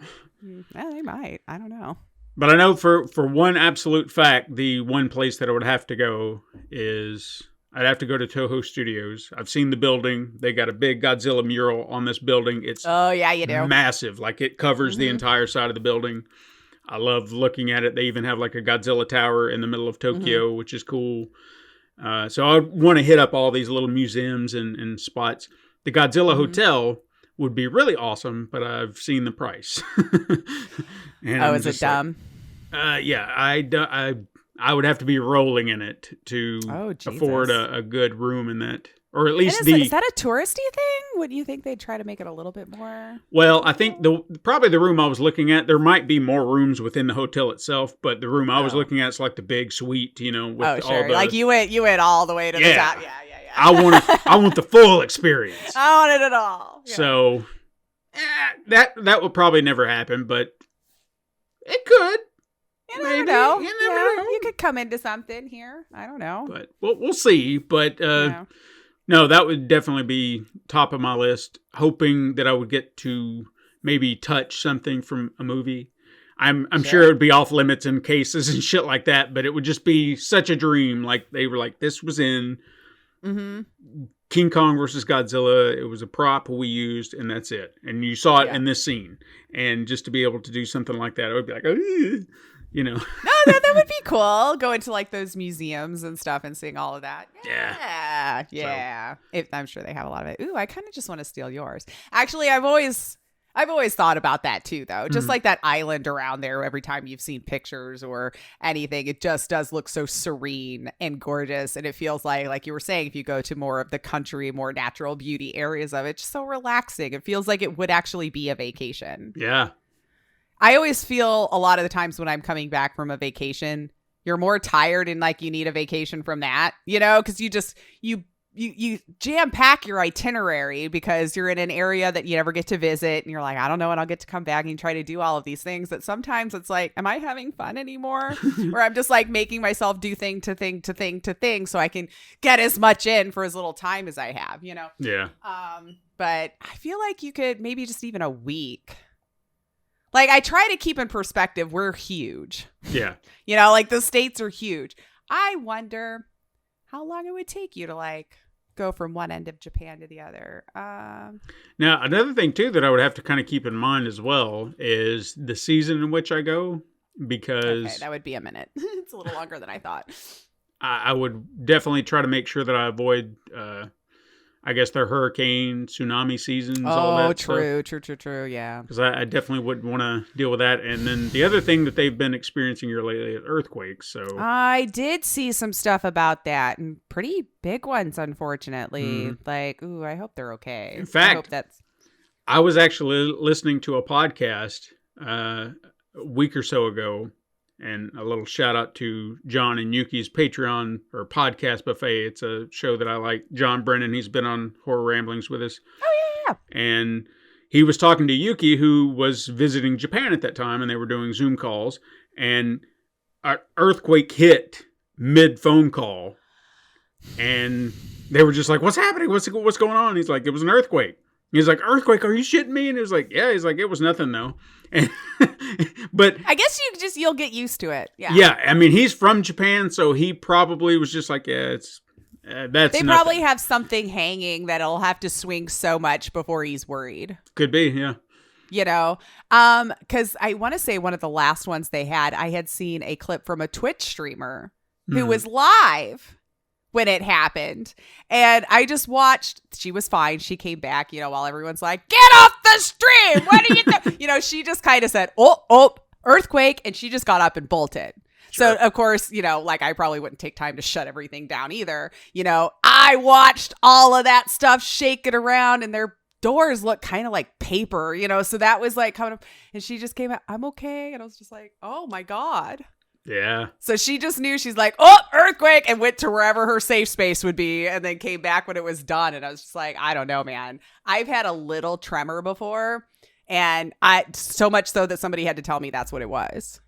Yeah, they might. I don't know. But I know for one absolute fact, the one place that I would have to go is I'd have to go to Toho Studios. I've seen the building. They got a big Godzilla mural on this building. It's you do. Massive. Like it covers the entire side of the building. I love looking at it. They even have like a Godzilla tower in the middle of Tokyo, which is cool. So I want to hit up all these little museums and spots. The Godzilla Hotel would be really awesome, but I've seen the price. And is it dumb? Yeah, I would have to be rolling in it to afford a good room in that. Or at least is that a touristy thing? Would you think they'd try to make it a little bit more? Well, I think probably the room I was looking at, there might be more rooms within the hotel itself, but the room I was looking at is like the big suite, you know. With sure. All the, like you went all the way to the top. Yeah. I want the full experience. I want it at all. Yeah. So that will probably never happen, but it could. You never know. You could come into something here. I don't know. But we'll see. But no, that would definitely be top of my list. Hoping that I would get to maybe touch something from a movie. I'm sure it would be off limits in cases and shit like that, but it would just be such a dream. Like they were like, this was in King Kong versus Godzilla. It was a prop we used, and that's it. And you saw it in this scene. And just to be able to do something like that, I would be like, you know. No, that would be cool. Going to like those museums and stuff and seeing all of that. Yeah. I'm sure they have a lot of it. Ooh, I kind of just want to steal yours. Actually, I've always thought about that too, though. Just like that island around there. Every time you've seen pictures or anything, it just does look so serene and gorgeous. And it feels like you were saying, if you go to more of the country, more natural beauty areas of it, just so relaxing. It feels like it would actually be a vacation. Yeah. I always feel a lot of the times when I'm coming back from a vacation, you're more tired and like you need a vacation from that, you know, because you jam pack your itinerary because you're in an area that you never get to visit and you're like, I don't know when I'll get to come back and try to do all of these things. That sometimes it's like, am I having fun anymore? Or I'm just like making myself do thing to thing so I can get as much in for as little time as I have, you know? Yeah. But I feel like you could maybe just even a week. Like, I try to keep in perspective, we're huge. Yeah. You know, like the states are huge. I wonder how long it would take you to like go from one end of Japan to the other. Now, another thing too that I would have to kind of keep in mind as well is the season in which I go, because that would be a minute. It's a little longer than I thought. I would definitely try to make sure that I avoid I guess their hurricane, tsunami seasons, all that true, stuff. true, yeah. Because I definitely wouldn't want to deal with that. And then the other thing that they've been experiencing here lately is earthquakes. So I did see some stuff about that, and pretty big ones, unfortunately. Like, I hope they're okay. In fact, I was actually listening to a podcast a week or so ago, and a little shout out to John and Yuki's Patreon or podcast buffet. It's a show that I like. John Brennan, he's been on Horror Ramblings with us. Oh, yeah. And he was talking to Yuki, who was visiting Japan at that time, and they were doing Zoom calls. And an earthquake hit mid-phone call. And they were just like, what's happening? What's going on? He's like, it was an earthquake. He's like, earthquake, are you shitting me? And he was like, yeah. He's like, it was nothing, though. But I guess you'll get used to it. Yeah. Yeah. I mean, he's from Japan, so he probably was just like, yeah, it's that's They nothing. probably have something hanging that'll have to swing so much before he's worried. Could be, yeah. You know, because I want to say one of the last ones they had, I had seen a clip from a Twitch streamer who was live when it happened. And I just watched. She was fine. She came back, while everyone's like, get off the stream. What are you doing? She just kind of said, oh, earthquake. And she just got up and bolted. Sure. So, of course, I probably wouldn't take time to shut everything down either. I watched all of that stuff shaking around, and their doors look kind of like paper, so that was like coming up, and she just came out, I'm okay. And I was just like, oh my God. Yeah. So she just knew, she's like, oh, earthquake, and went to wherever her safe space would be, and then came back when it was done. And I was just like, I don't know, man. I've had a little tremor before, and so much so that somebody had to tell me that's what it was.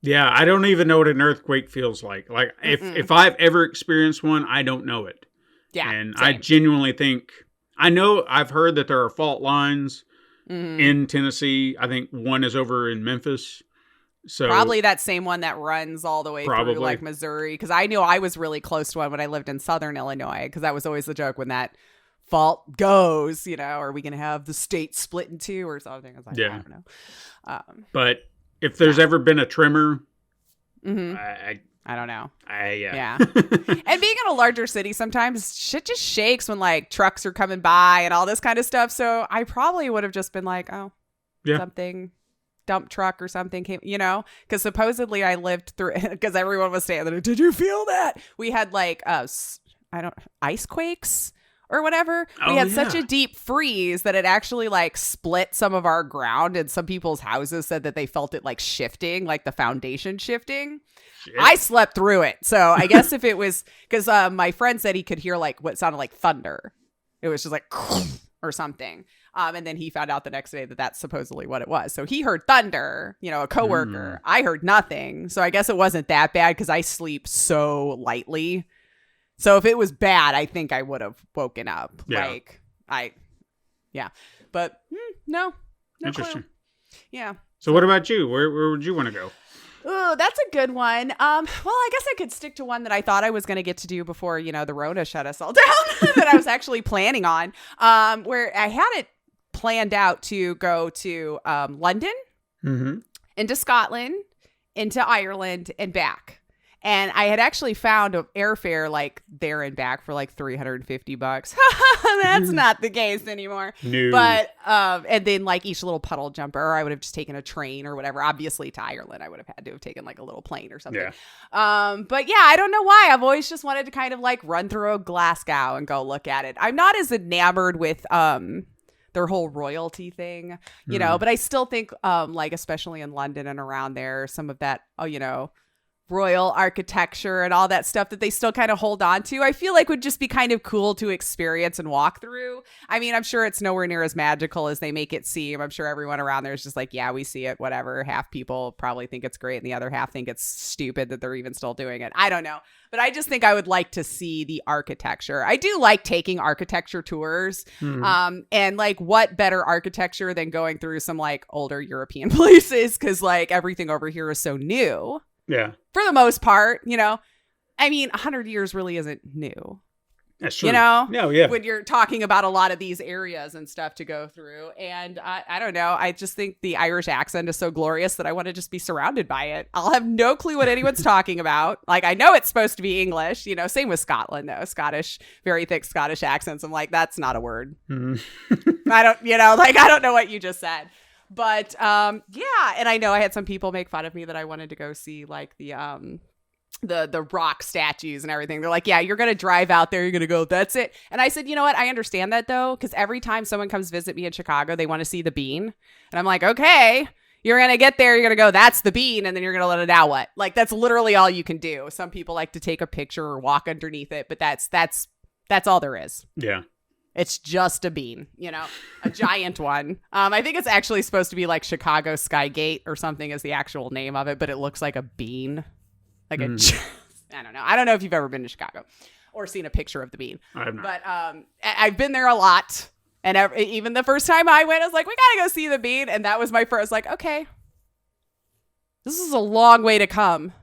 Yeah, I don't even know what an earthquake feels like. Like, if I've ever experienced one, I don't know it. Yeah. And same. I genuinely think, I've heard that there are fault lines in Tennessee. I think one is over in Memphis. So probably that same one that runs all the way through like Missouri. Because I knew I was really close to one when I lived in Southern Illinois. Because that was always the joke when that fault goes, are we going to have the state split in two or something? I was like, I don't know. But if there's ever been a tremor, I don't know. Yeah. And being in a larger city, sometimes shit just shakes when like trucks are coming by and all this kind of stuff. So I probably would have just been like, something, dump truck or something came, because supposedly I lived through, because everyone was saying, did you feel that? We had like, ice quakes or whatever. We had such a deep freeze that it actually like split some of our ground, and some people's houses said that they felt it like shifting, like the foundation shifting. Shit. I slept through it. So I guess if it was, because my friend said he could hear like what sounded like thunder. It was just like or something. And then he found out the next day that that's supposedly what it was. So he heard thunder, a coworker. I heard nothing. So I guess it wasn't that bad because I sleep so lightly. So if it was bad, I think I would have woken up. Yeah. But no Interesting. Clue. Yeah. So what about you? Where would you want to go? Oh, that's a good one. Well, I guess I could stick to one that I thought I was going to get to do before, the Rona shut us all down, that I was actually planning on, where I had it planned out to go to London, into Scotland, into Ireland, and back. And I had actually found an airfare like there and back for like $350. That's not the case anymore. No. But and then like each little puddle jumper, or I would have just taken a train or whatever. Obviously to Ireland, I would have had to have taken like a little plane or something. Yeah. But yeah, I don't know why. I've always just wanted to kind of like run through Glasgow and go look at it. I'm not as enamored with their whole royalty thing, but I still think like especially in London and around there, some of that royal architecture and all that stuff that they still kind of hold on to, I feel like would just be kind of cool to experience and walk through. I mean, I'm sure it's nowhere near as magical as they make it seem. I'm sure everyone around there is just like, yeah, we see it, whatever. Half people probably think it's great and the other half think it's stupid that they're even still doing it. I don't know. But I just think I would like to see the architecture. I do like taking architecture tours. And like what better architecture than going through some like older European places? Because like everything over here is so new. Yeah. For the most part, I mean, 100 years really isn't new. That's true. No, yeah. When you're talking about a lot of these areas and stuff to go through. And I don't know. I just think the Irish accent is so glorious that I want to just be surrounded by it. I'll have no clue what anyone's talking about. Like, I know it's supposed to be English, same with Scotland, though. Scottish, very thick Scottish accents. I'm like, that's not a word. I don't know what you just said. But yeah, and I know I had some people make fun of me that I wanted to go see like the rock statues and everything. They're like, yeah, you're gonna drive out there, you're gonna go, that's it. And I said, you know what, I understand that though, because every time someone comes visit me in Chicago, they want to see the bean, and I'm like, okay, you're gonna get there, you're gonna go, that's the bean, and then you're gonna let it out. What? Like, that's literally all you can do. Some people like to take a picture or walk underneath it, but that's all there is. Yeah. It's just a bean, a giant one. I think it's actually supposed to be like Chicago Sky Gate or something is the actual name of it, but it looks like a bean. Like I don't know. I don't know if you've ever been to Chicago or seen a picture of the bean. I have not. But I've been there a lot. And even the first time I went, I was like, we got to go see the bean. And that was my first, like, okay, this is a long way to come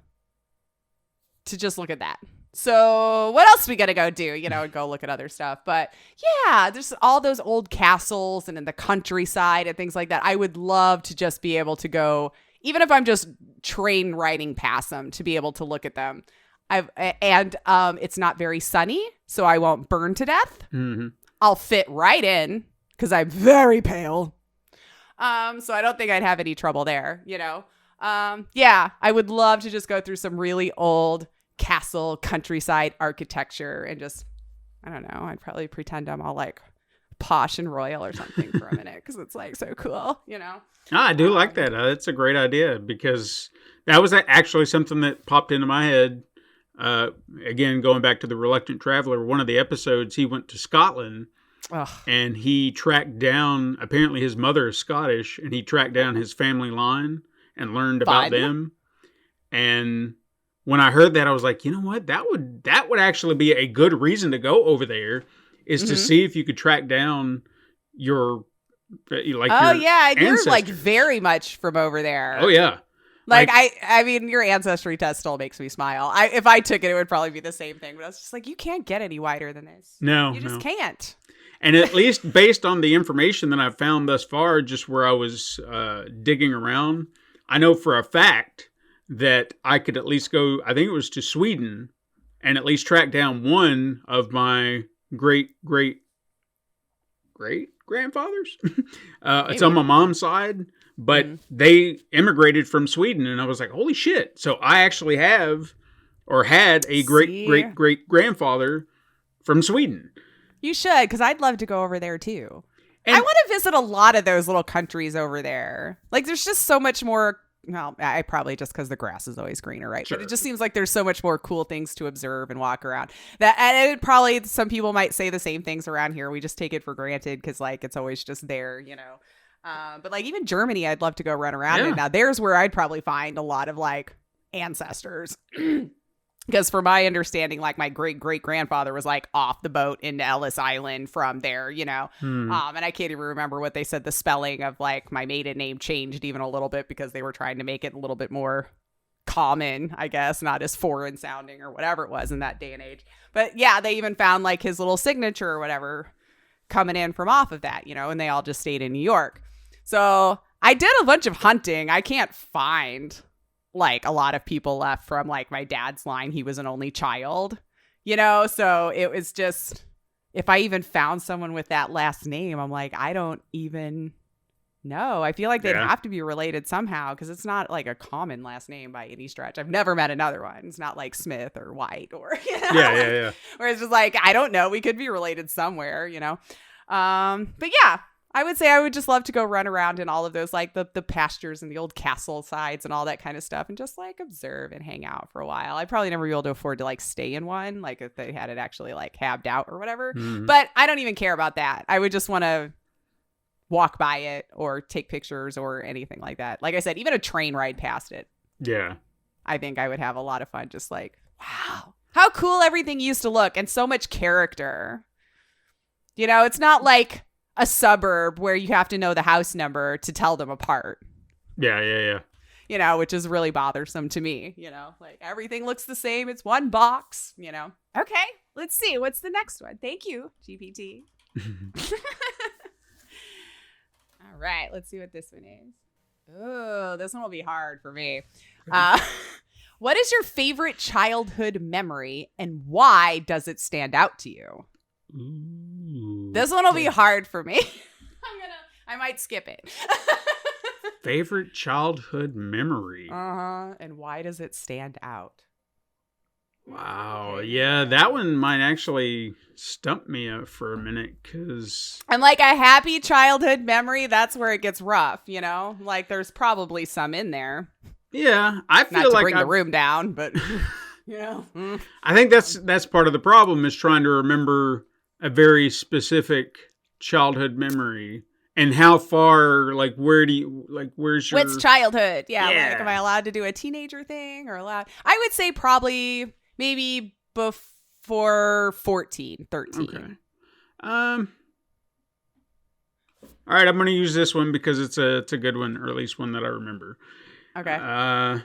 to just look at that. So what else we got to go do, and go look at other stuff. But yeah, there's all those old castles and in the countryside and things like that. I would love to just be able to go, even if I'm just train riding past them, to be able to look at them. It's not very sunny, so I won't burn to death. Mm-hmm. I'll fit right in because I'm very pale. So I don't think I'd have any trouble there, you know? Yeah, I would love to just go through some really old castle countryside architecture and just, I don't know, I'd probably pretend I'm all like posh and royal or something for a minute because it's like so cool, you know? I do like that. That's a great idea because that was actually something that popped into my head. Again, going back to the Reluctant Traveler, one of the episodes, he went to Scotland. Ugh. And he tracked down, apparently his mother is Scottish, and he tracked down his family line and learned about them. And when I heard that, I was like, you know what? That would actually be a good reason to go over there, is to see if you could track down your your you're like very much from over there. Oh yeah. Like I mean, your ancestry test still makes me smile. If I took it, it would probably be the same thing. But I was just like, you can't get any wider than this. No, you just can't. And at least based on the information that I've found thus far, just where I was digging around, I know for a fact that I could at least go, I think it was to Sweden, and at least track down one of my great-great-great-grandfathers. It's on my mom's side, but they immigrated from Sweden, and I was like, holy shit. So I actually have, or had, a great-great-great-grandfather from Sweden. You should, because I'd love to go over there too. And I want to visit a lot of those little countries over there. Like, there's just so much more. Well, I probably just because the grass is always greener, right? Sure. But it just seems like there's so much more cool things to observe and walk around. And it probably, some people might say the same things around here. We just take it for granted because, like, it's always just there, you know. But like even Germany, I'd love to go run around. Yeah. And now there's where I'd probably find a lot of like ancestors. Because for my understanding, like my great-great-grandfather was like off the boat into Ellis Island from there, you know. And I can't even remember what they said. The spelling of like my maiden name changed even a little bit because they were trying to make it a little bit more common, I guess, not as foreign sounding or whatever it was in that day and age. But yeah, they even found like his little signature or whatever coming in from off of that, you know, and they all just stayed in New York. So I did a bunch of hunting. I can't find like a lot of people left from like my dad's line. He was an only child, you know, so it was just, if I even found someone with that last name, I'm like, I don't even know. I feel like they'd have to be related somehow because it's not like a common last name by any stretch. I've never met another one. It's not like Smith or White or, you know, yeah. Where it's just like, I don't know. We could be related somewhere, you know. But yeah. I would say I would just love to go run around in all of those, like the pastures and the old castle sides and all that kind of stuff and just like observe and hang out for a while. I'd probably never be able to afford to like stay in one, like if they had it actually like habbed out or whatever. But I don't even care about that. I would just want to walk by it or take pictures or anything like that. Like I said, even a train ride past it. Yeah. I think I would have a lot of fun just like, wow, how cool everything used to look and so much character. You know, it's not like a suburb where you have to know the house number to tell them apart. Yeah. You know, which is really bothersome to me, you know, like everything looks the same. It's one box, you know. Okay, let's see. What's the next one? Thank you, GPT. All right, let's see what this one is. Oh, this one will be hard for me. What is your favorite childhood memory and why does it stand out to you? Ooh. This one will be hard for me. I might skip it. Favorite childhood memory. And why does it stand out? Wow. Yeah, that one might actually stump me for a minute because I'm like a happy childhood memory. That's where it gets rough, you know? Like there's probably some in there. Yeah, I feel Not to like bring the room down, but you know. I think that's part of the problem is trying to remember a very specific childhood memory and how far, like, where's your... What's childhood? Yeah. Yeah. Like, am I allowed to do a teenager thing or allowed? I would say probably maybe before 14, 13. Okay. All right, I'm going to use this one because it's a good one, or at least one that I remember. Okay.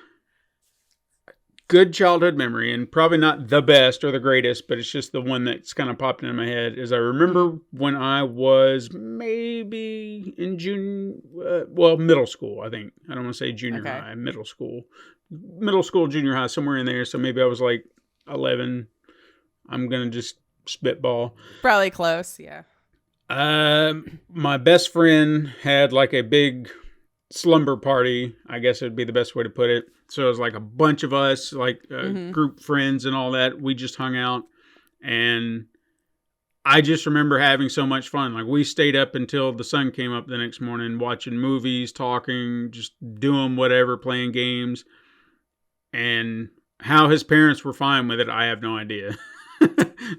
Good childhood memory, and probably not the best or the greatest, but it's just the one that's kind of popped into my head, is I remember when I was maybe in middle school, I think. I don't want to say junior high, middle school, junior high, somewhere in there. So maybe I was like 11. I'm going to just spitball. Probably close. Yeah. My best friend had like a big slumber party, I guess would be the best way to put it. So it was like a bunch of us, like group friends and all that. We just hung out, and I just remember having so much fun. Like, we stayed up until the sun came up the next morning, watching movies, talking, just doing whatever, playing games. And how his parents were fine with it, I have no idea.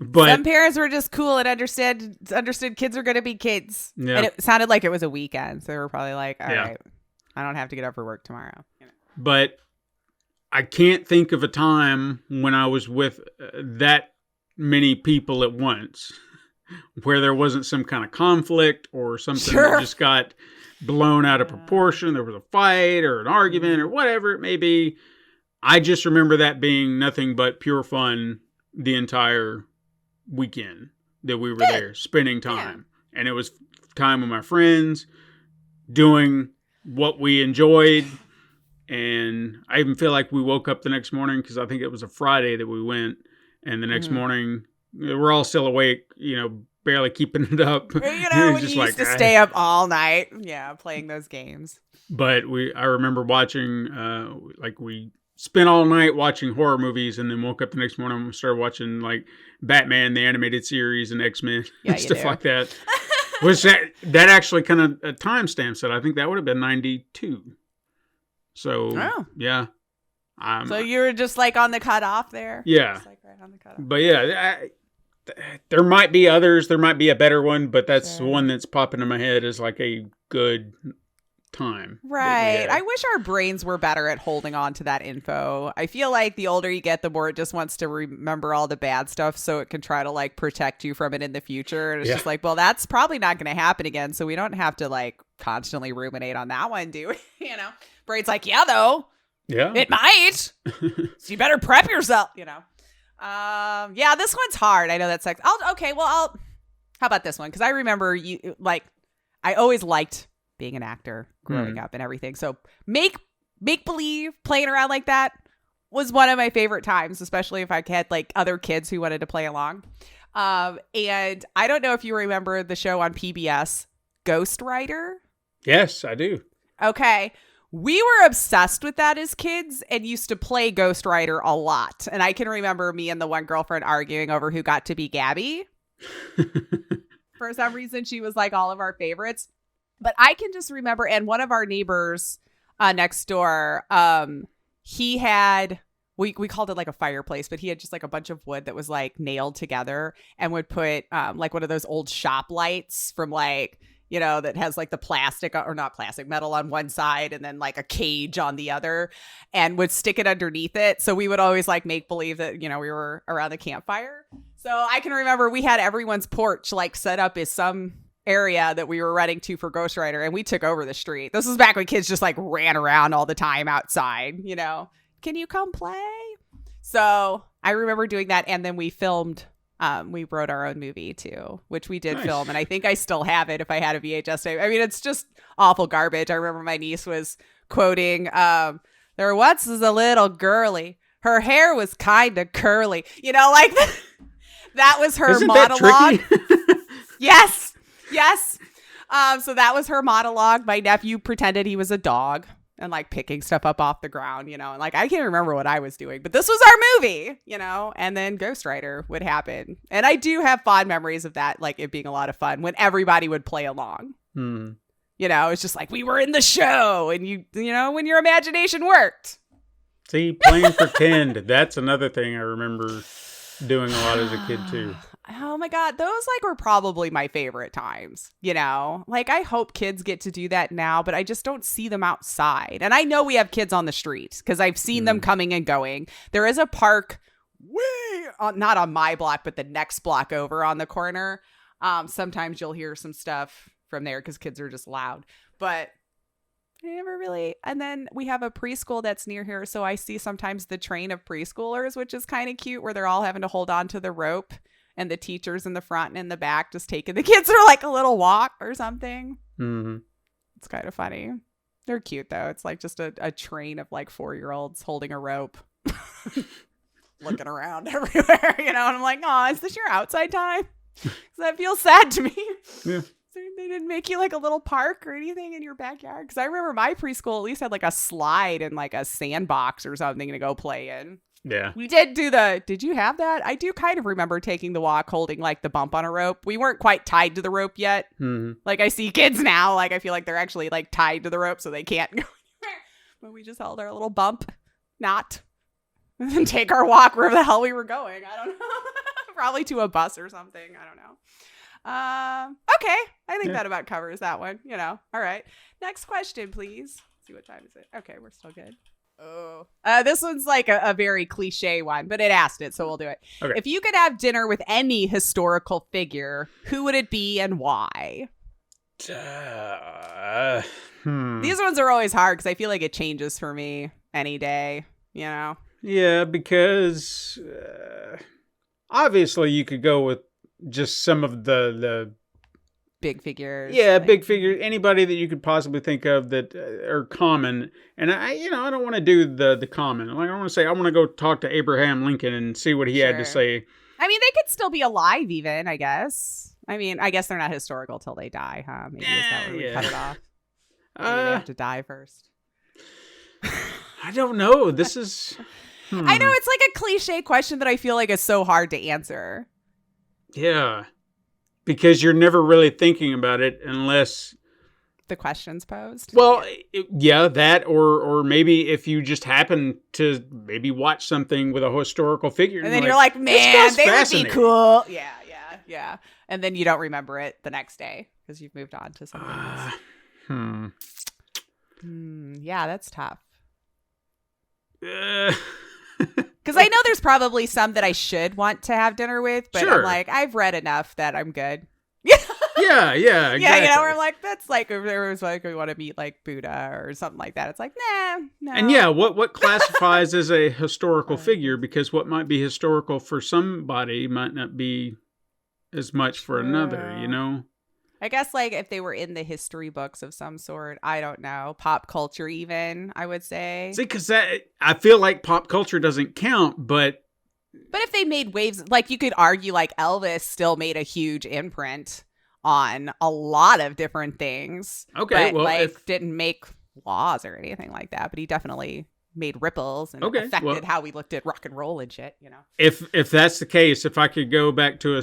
But some parents were just cool and understood kids are going to be kids. Yeah. And it sounded like it was a weekend. So they were probably like, all Yeah. right, I don't have to get up for work tomorrow. But I can't think of a time when I was with that many people at once where there wasn't some kind of conflict or something Sure. that just got blown out of proportion. There was a fight or an argument or whatever it may be. I just remember that being nothing but pure fun the entire weekend that we were there, spending time. And it was time with my friends, doing what we enjoyed. And I even feel like we woke up the next morning, because I think it was a Friday that we went. And the next morning, we're all still awake, barely keeping it up. When It's you used to stay up all night, playing those games. But I remember watching, we spent all night watching horror movies, and then woke up the next morning and started watching like Batman the animated series and X-Men and stuff like that. Was that actually kind of a timestamp it? I think that would have been 92. So yeah. So you were just like on the cutoff there? Yeah. Just like right on the cutoff. But yeah, there might be others. There might be a better one, but that's the one that's popping in my head as like a good time. Right. I wish our brains were better at holding on to that info. I feel like the older you get, the more it just wants to remember all the bad stuff so it can try to like protect you from it in the future. And it's just like, well, that's probably not going to happen again. So we don't have to like constantly ruminate on that one, do we? Brain's like, yeah, though. Yeah. It might. So you better prep yourself, Yeah, this one's hard. I know that's like, how about this one? Because I remember I always liked being an actor growing up and everything. So make believe, playing around like that was one of my favorite times, especially if I had like other kids who wanted to play along. And I don't know if you remember the show on PBS, Ghost Rider. Yes, I do. Okay. We were obsessed with that as kids and used to play Ghost Rider a lot. And I can remember me and the one girlfriend arguing over who got to be Gabby. For some reason, she was like all of our favorites. But I can just remember, and one of our neighbors next door, he had, we called it like a fireplace, but he had just like a bunch of wood that was like nailed together and would put like one of those old shop lights from like, that has like the plastic or not plastic, metal on one side and then like a cage on the other, and would stick it underneath it. So we would always like make believe that, we were around the campfire. So I can remember we had everyone's porch like set up as some area that we were running to for Ghost Rider, and we took over the street. This was back when kids just like ran around all the time outside, can you come play? So I remember doing that. And then we filmed, we wrote our own movie too, which we did film. And I think I still have it if I had a VHS tape. I mean, it's just awful garbage. I remember my niece was quoting, there once was a little girly. Her hair was kind of curly, like that was her Isn't monologue. That tricky? Yes. So that was her monologue. My nephew pretended he was a dog and like picking stuff up off the ground, and like I can't remember what I was doing, but this was our movie, and then Ghost Rider would happen. And I do have fond memories of that, like it being a lot of fun when everybody would play along. It's just like we were in the show, and when your imagination worked. See, playing pretend, that's another thing I remember doing a lot as a kid too. Oh my God. Those like were probably my favorite times, like I hope kids get to do that now, but I just don't see them outside. And I know we have kids on the street because I've seen them coming and going. There is a park not on my block, but the next block over on the corner. Sometimes you'll hear some stuff from there because kids are just loud, but I never really. And then we have a preschool that's near here. So I see sometimes the train of preschoolers, which is kind of cute, where they're all having to hold on to the rope. And the teachers in the front and in the back just taking the kids for like a little walk or something. Mm-hmm. It's kind of funny. They're cute though. It's like just a train of like 4-year-olds holding a rope. looking around everywhere, and I'm like, oh, is this your outside time? 'Cause that feels sad to me. Yeah. So they didn't make you like a little park or anything in your backyard? Because I remember my preschool at least had like a slide and like a sandbox or something to go play in. Yeah. We did you have that? I do kind of remember taking the walk holding like the bump on a rope. We weren't quite tied to the rope yet. Mm-hmm. Like I see kids now, like I feel like they're actually like tied to the rope so they can't go anywhere. But we just held our little bump knot and then take our walk wherever the hell we were going. I don't know. Probably to a bus or something. I don't know. Okay. I think that about covers that one. All right. Next question, please. Let's see what time is it? Okay, we're still good. Oh, this one's like a very cliche one, but it asked it, so we'll do it. Okay. If you could have dinner with any historical figure, who would it be and why? These ones are always hard because I feel like it changes for me any day, Yeah, because obviously you could go with just some of the big figures. Yeah, big figure. Anybody that you could possibly think of that are common. And I don't want to do the common. Like I want to say I want to go talk to Abraham Lincoln and see what he had to say. I mean, they could still be alive, even. I guess. I mean, I guess they're not historical till they die, huh? Maybe is that where we cut it off? Maybe they have to die first. I don't know. This is. I know it's like a cliche question that I feel like is so hard to answer. Yeah. Because you're never really thinking about it unless the question's posed. Well, that or maybe if you just happen to maybe watch something with a historical figure, and then you're like, man, they would be cool. Yeah. And then you don't remember it the next day because you've moved on to something else. Yeah, that's tough. Because I know there's probably some that I should want to have dinner with, but I'm like, I've read enough that I'm good. Yeah, exactly. Yeah, where I'm like, that's like, if there was like, we want to meet like Buddha or something like that. It's like, no. And what classifies as a historical figure? Because what might be historical for somebody might not be as much for another, I guess like if they were in the history books of some sort, I don't know, pop culture even, I would say. See, because I feel like pop culture doesn't count, but if they made waves, like you could argue like Elvis still made a huge imprint on a lot of different things. Okay, but didn't make laws or anything like that, but he definitely made ripples and affected how we looked at rock and roll and shit, If that's the case, if I could go back to a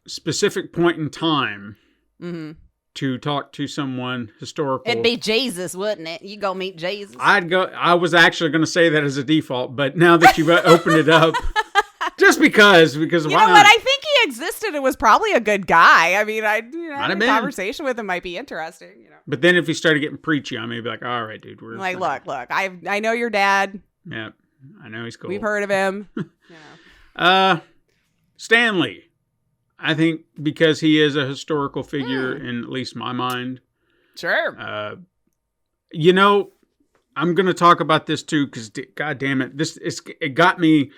specific point in time to talk to someone historical. It'd be Jesus, wouldn't it? You go meet Jesus. I was actually going to say that as a default, but now that you've opened it up, just because you know what? I think he existed and was probably a good guy. I mean, a conversation with him might be interesting. But then if he started getting preachy, I may be like, all right, dude. We're like, look. I know your dad. Yeah, I know he's cool. We've heard of him. Stanley. I think because he is a historical figure in at least my mind. Sure. I'm going to talk about this too because, God damn it, it got me.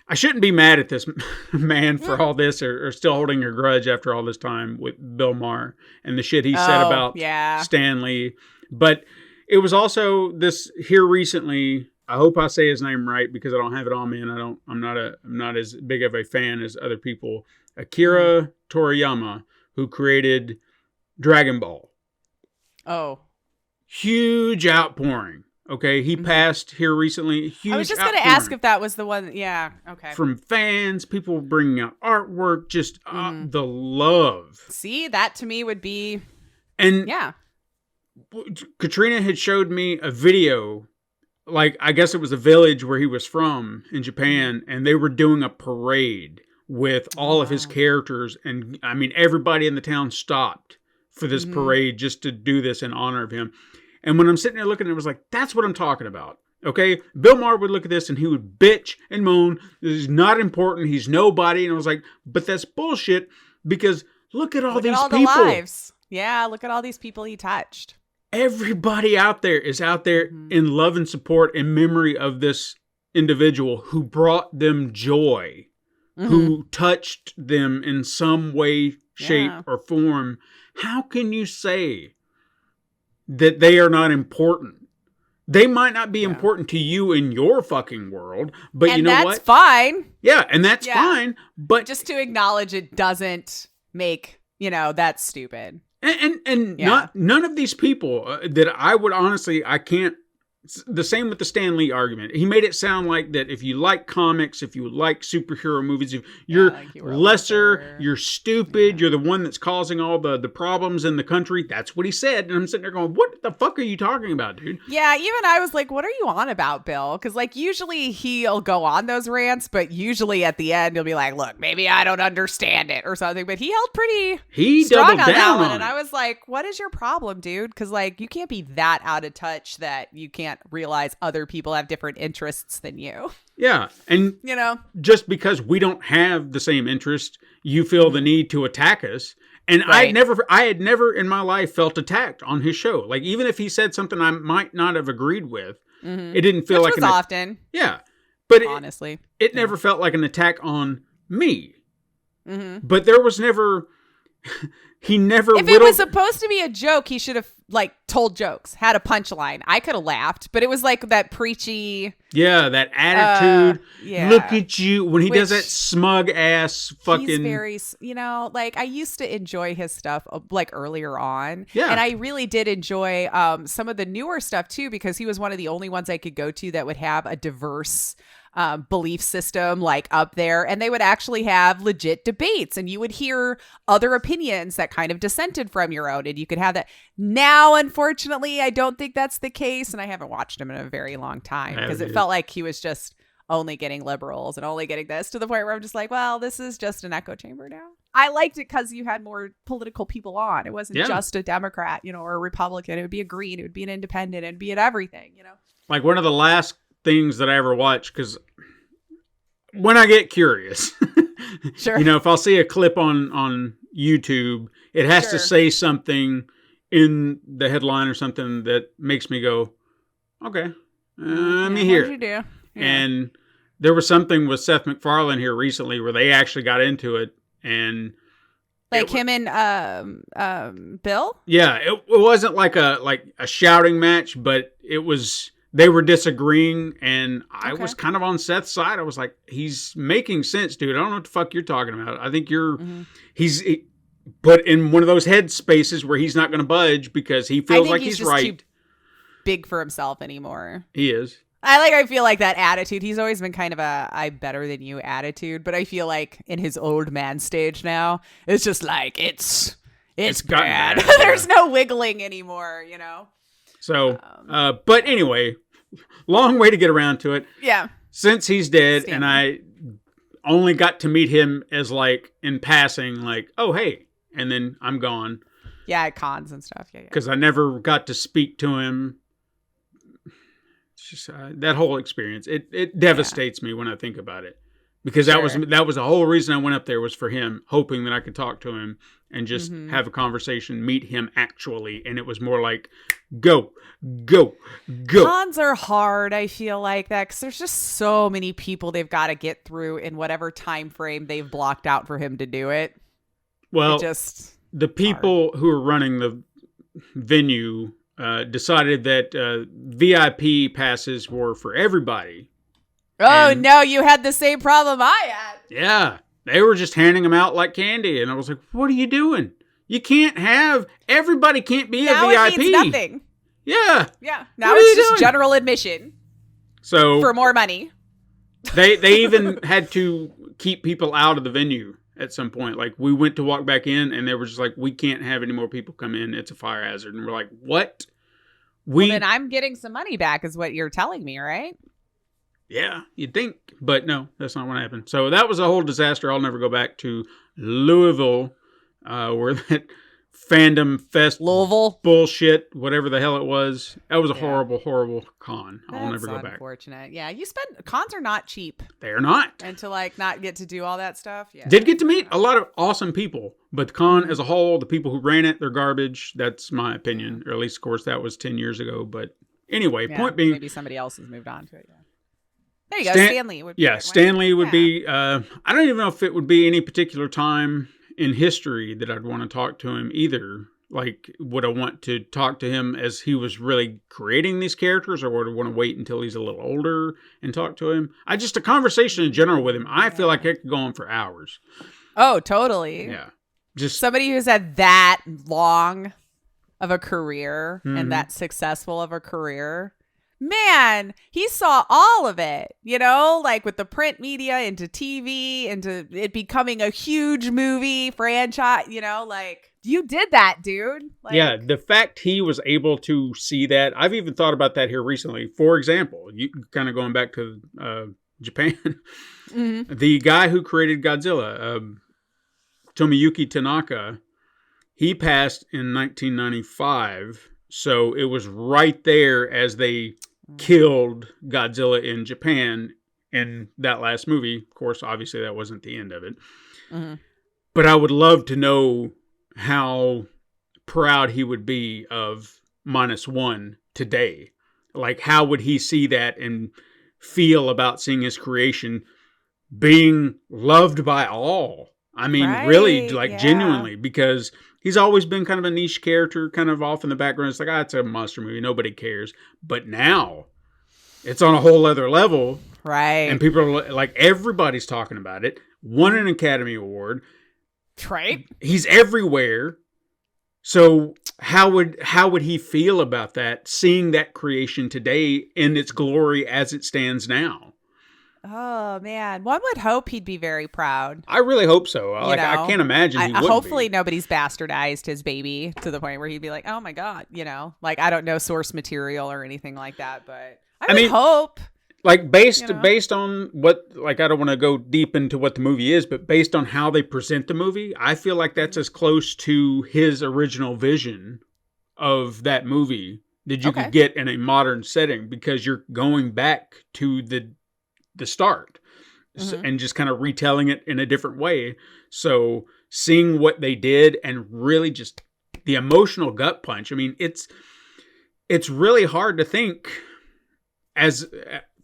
I shouldn't be mad at this man for all this or still holding a grudge after all this time with Bill Maher and the shit he said about Stanley. But it was also this here recently. I hope I say his name right because I don't have it on me and I'm not as big of a fan as other people. Akira Toriyama, who created Dragon Ball. Oh. Huge outpouring. Okay, he passed here recently. Huge I was just going to ask if that was the one. Yeah, okay. From fans, people bringing out artwork, just the love. See, that to me would be... And Katrina had showed me a video, like I guess it was a village where he was from in Japan, and they were doing a parade with all of his characters. And I mean, everybody in the town stopped for this parade just to do this in honor of him. And when I'm sitting there looking at it, I was like, that's what I'm talking about. Okay? Bill Maher would look at this and he would bitch and moan. This is not important. He's nobody. And I was like, but that's bullshit because look at all these people. The lives. Yeah, look at all these people he touched. Everybody out there is out there in love and support and memory of this individual who brought them joy, who touched them in some way, shape, or form. How can you say that they are not important? They might not be important to you in your fucking world, but and you know what? that's fine. Yeah, and that's fine. But just to acknowledge it doesn't make, that's stupid. And none of these people that I would honestly, I can't. The same with the Stan Lee argument. He made it sound like that if you like comics, if you like superhero movies, if you're lesser, you're stupid, you're the one that's causing all the problems in the country. That's what he said. And I'm sitting there going, what the fuck are you talking about, dude? Yeah, even I was like, what are you on about, Bill? Because usually he'll go on those rants, but usually at the end he'll be like, look, maybe I don't understand it or something. But he held pretty strong on that one. And I was like, what is your problem, dude? Because you can't be that out of touch that you can't realize other people have different interests than you. Yeah. And, just because we don't have the same interest, you feel the need to attack us. And I had never in my life felt attacked on his show. Like, even if he said something I might not have agreed with, it didn't feel Which was often. Yeah. But honestly, it never felt like an attack on me. Mm-hmm. But there was never... He never. If it was supposed to be a joke, he should have told jokes, had a punchline. I could have laughed, but it was like that preachy. Yeah, that attitude. Look at you when he does that smug ass fucking. He's very, I used to enjoy his stuff earlier on. Yeah, and I really did enjoy some of the newer stuff too, because he was one of the only ones I could go to that would have a diverse belief system up there, and they would actually have legit debates, and you would hear other opinions that kind of dissented from your own, and you could have that. Now, unfortunately, I don't think that's the case, and I haven't watched him in a very long time because it felt like he was just only getting liberals and only getting this, to the point where I'm just like, well, this is just an echo chamber now. I liked it because you had more political people on. It wasn't just a Democrat, or a Republican. It would be a Green. It would be an independent. It'd be an everything, Like one of the last things that I ever watched, because when I get curious, sure, if I'll see a clip on YouTube, it has to say something in the headline or something that makes me go, okay, let me hear. What'd you do? Yeah. And there was something with Seth MacFarlane here recently where they actually got into it, and him and Bill. Yeah, it wasn't like a shouting match, but it was. They were disagreeing, and I was kind of on Seth's side. I was like, he's making sense, dude. I don't know what the fuck you're talking about. I think he's put in one of those head spaces where he's not going to budge because he feels like he's right. Too big for himself anymore. He is. I feel like that attitude. He's always been kind of a I'm better than you attitude, but I feel like in his old man stage now, it's just like it's bad. There's no wiggling anymore, So, but anyway, long way to get around to it. Yeah. Since he's dead, and I only got to meet him as in passing, oh, hey, and then I'm gone. Yeah, at cons and stuff. Yeah. Because I never got to speak to him. It's just that whole experience. It devastates me when I think about it. Because that was the whole reason I went up there, was for him, hoping that I could talk to him and just have a conversation, meet him actually. And it was more like, go. Cons are hard, I feel like that, because there's just so many people they've got to get through in whatever time frame they've blocked out for him to do it. Well, the people who are running the venue decided that VIP passes were for everybody. Oh, no, you had the same problem I had. Yeah, they were just handing them out like candy. And I was like, what are you doing? You can't everybody can't be now a VIP. It means nothing. Yeah. Yeah. Now it's just general admission. So for more money. They even had to keep people out of the venue at some point. Like, we went to walk back in, and they were just like, we can't have any more people come in. It's a fire hazard. And we're like, what? Well, then I'm getting some money back is what you're telling me, right? Yeah, you'd think. But no, that's not what happened. So that was a whole disaster. I'll never go back to Louisville, where that fandom fest bullshit, whatever the hell it was. That was a horrible, horrible con. I'll never go back. Unfortunate. Yeah, cons are not cheap. They're not. And to not get to do all that stuff. Yeah. Did get to meet a lot of awesome people, but the con as a whole, the people who ran it, they're garbage. That's my opinion. Or at least, of course, that was 10 years ago. But anyway, point being, maybe somebody else has moved on to it. Yeah. There you go. Stanley would be. Yeah, Stanley would be. I don't even know if it would be any particular time in history that I'd want to talk to him either. Like, would I want to talk to him as he was really creating these characters, or would I want to wait until he's a little older and talk to him? A conversation in general with him, I feel like it could go on for hours. Oh, totally. Yeah. Just somebody who's had that long of a career and that successful of a career. Man, he saw all of it, like with the print media into TV, into it becoming a huge movie franchise, like you did that, dude. Like, yeah, the fact he was able to see that, I've even thought about that here recently. For example, you kind of going back to Japan, the guy who created Godzilla, Tomoyuki Tanaka, he passed in 1995. So it was right there as they killed Godzilla in Japan in that last movie. Of course, obviously that wasn't the end of it. But I would love to know how proud he would be of -1 today. Like, how would he see that and feel about seeing his creation being loved by all? I mean, really, like, genuinely, because he's always been kind of a niche character, kind of off in the background. It's like, it's a monster movie. Nobody cares. But now it's on a whole other level. Right. And people are like, everybody's talking about it. Won an Academy Award. Right. He's everywhere. So how would he feel about that, seeing that creation today in its glory as it stands now? Oh, man. One would hope he'd be very proud. I really hope so. Like, I can't imagine he wouldn't hopefully be. Nobody's bastardized his baby to the point where he'd be like, oh, my God, Like, I don't know source material or anything like that, but I mean, hope. Like, based on what, like, I don't want to go deep into what the movie is, but based on how they present the movie, I feel like that's as close to his original vision of that movie that you could get in a modern setting, because you're going back to the start and just kind of retelling it in a different way. So seeing what they did and really just the emotional gut punch. I mean, it's really hard to think as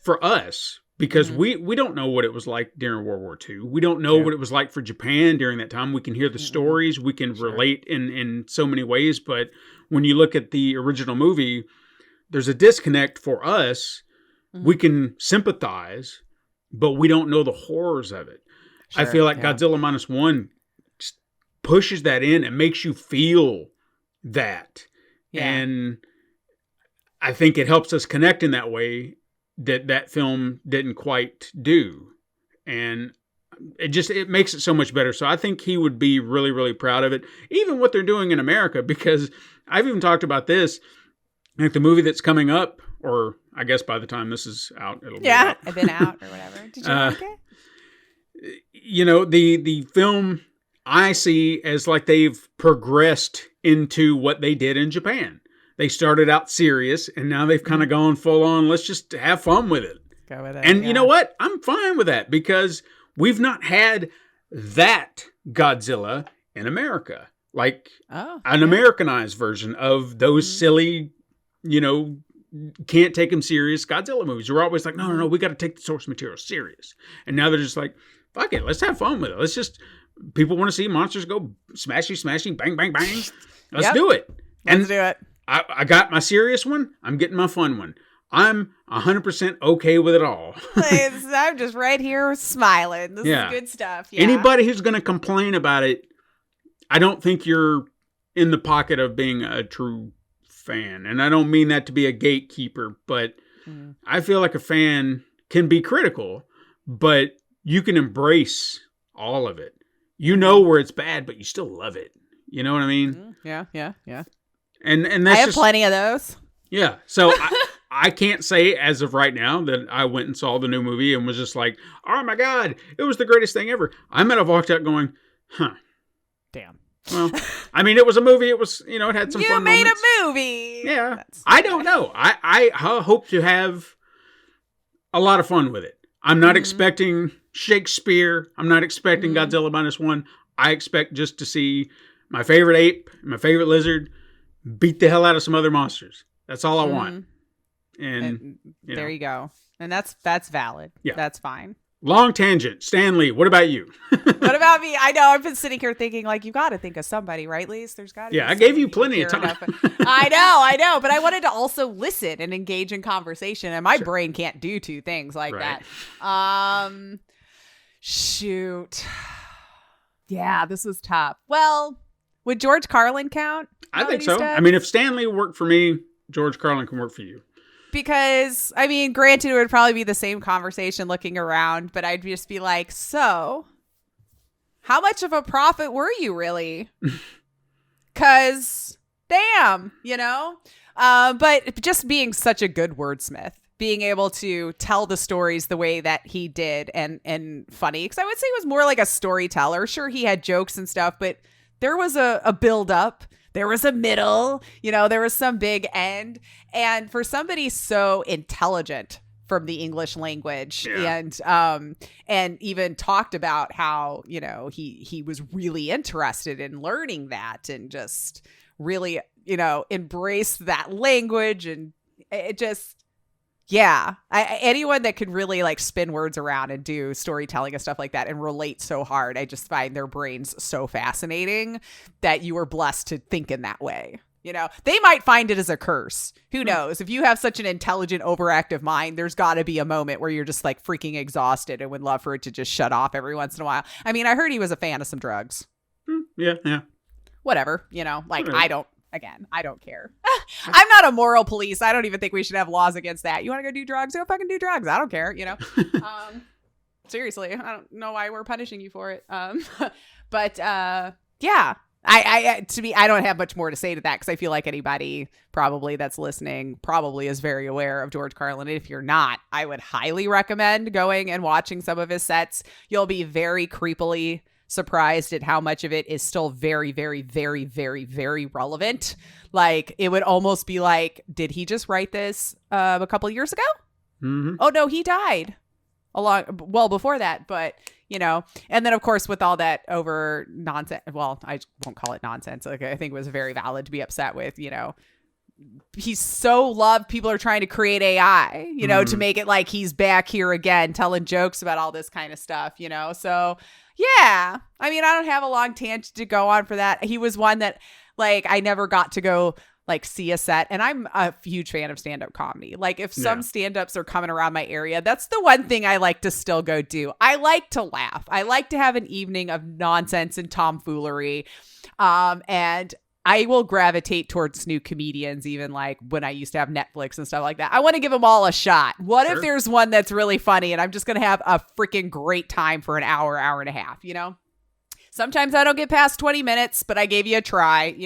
for us, because we don't know what it was like during World War II. We don't know what it was like for Japan during that time. We can hear the stories. We can relate in so many ways. But when you look at the original movie, there's a disconnect for us. We can sympathize, but we don't know the horrors of it. I feel like Godzilla -1 pushes that in and makes you feel that. Yeah. And I think it helps us connect in that way that film didn't quite do. And it makes it so much better. So I think he would be really, really proud of it. Even what they're doing in America, because I've even talked about this, like the movie that's coming up, or I guess by the time this is out, it'll be out. I've been out or whatever. Did you like it? The film I see as like they've progressed into what they did in Japan. They started out serious, and now they've kind of gone full on, let's just have fun with it. Go with it. And you know what? I'm fine with that, because we've not had that Godzilla in America. Like an Americanized version of those silly, can't take them serious Godzilla movies. We're always like, no, we got to take the source material serious. And now they're just like, fuck it, let's have fun with it. People want to see monsters go smashy, bang, bang, bang. Let's do it. Let's do it. I got my serious one. I'm getting my fun one. I'm 100% okay with it all. I'm just right here smiling. This is good stuff. Yeah. Anybody who's going to complain about it, I don't think you're in the pocket of being a true fan. And I don't mean that to be a gatekeeper, but I feel like a fan can be critical, but you can embrace all of it. You know where it's bad, but you still love it. You know what I mean? Yeah. And that's I have plenty of those. Yeah. So I can't say as of right now that I went and saw the new movie and was just like, oh my God, it was the greatest thing ever. I might have walked out going, damn. Well, I mean, it was a movie. It was, it had some fun moments. You made a movie. Yeah. I don't know. I hope to have a lot of fun with it. I'm not expecting Shakespeare. I'm not expecting Godzilla -1. I expect just to see my favorite ape, my favorite lizard, beat the hell out of some other monsters. That's all I want. And there you go. And that's valid. Yeah. That's fine. Long tangent. Stanley, what about you? What about me? I know I've been sitting here thinking like you got to think of somebody, right, Lise? There's got to. Yeah, be I gave you somebody plenty of care time. enough. I know, but I wanted to also listen and engage in conversation, and my brain can't do two things like Right. that. Shoot. Yeah, this was tough. Well, would George Carlin count? I now think that he's so. dead? I mean, if Stanley worked for me, George Carlin can work for you. Because, I mean, granted, it would probably be the same conversation looking around, but I'd just be like, so, how much of a prophet were you really? Because, damn, you know? But just being such a good wordsmith, being able to tell the stories the way that he did and funny. Because I would say he was more like a storyteller. Sure, he had jokes and stuff, but there was a build up. There was a middle, there was some big end. And for somebody so intelligent from the English language and even talked about how, he was really interested in learning that and just really, embraced that language. And it just, anyone that could really like spin words around and do storytelling and stuff like that and relate so hard, I just find their brains so fascinating that you were blessed to think in that way. They might find it as a curse. Who knows? If you have such an intelligent, overactive mind, there's got to be a moment where you're just like freaking exhausted and would love for it to just shut off every once in a while. I mean, I heard he was a fan of some drugs. Yeah. Whatever, Whatever. I don't care. I'm not a moral police. I don't even think we should have laws against that. You want to go do drugs? Go fucking do drugs. I don't care, Seriously, I don't know why we're punishing you for it. But yeah. I don't have much more to say to that because I feel like anybody probably that's listening probably is very aware of George Carlin. And if you're not, I would highly recommend going and watching some of his sets. You'll be very creepily surprised at how much of it is still very, very, very, very, very relevant. Like it would almost be like, did he just write this a couple of years ago? Mm-hmm. Oh no, he died well before that, but and then of course with all that over nonsense, well, I won't call it nonsense. Like I think it was very valid to be upset with, he's so loved. People are trying to create AI, to make it like he's back here again, telling jokes about all this kind of stuff, so yeah, I mean, I don't have a long tangent to go on for that. He was one that like I never got to go like see a set, and I'm a huge fan of stand-up comedy. Like if some stand-ups are coming around my area, that's the one thing I like to still go do. I like to laugh. I like to have an evening of nonsense and tomfoolery. And I will gravitate towards new comedians, even like when I used to have Netflix and stuff like that. I want to give them all a shot. What if there's one that's really funny and I'm just going to have a freaking great time for an hour, hour and a half, Sometimes I don't get past 20 minutes, but I gave you a try,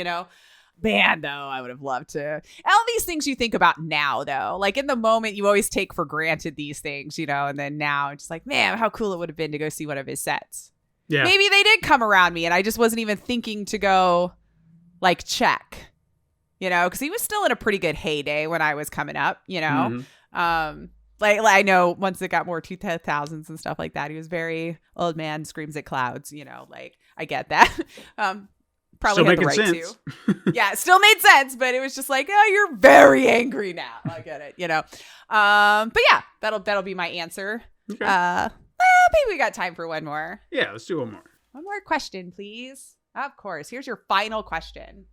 Man, though, I would have loved to. All these things you think about now, though, like in the moment, you always take for granted these things, and then now it's just like, man, how cool it would have been to go see one of his sets. Yeah. Maybe they did come around me and I just wasn't even thinking to go like check, because he was still in a pretty good heyday when I was coming up, Mm-hmm. Like I know once it got more 2000s and stuff like that, he was very old man screams at clouds, like I get that. Probably still had the right sense. to. Yeah, it still made sense, but it was just like, oh, you're very angry now. I get it, But yeah, that'll be my answer. Okay. Maybe we got time for one more. Yeah, let's do one more. One more question, please. Of course. Here's your final question.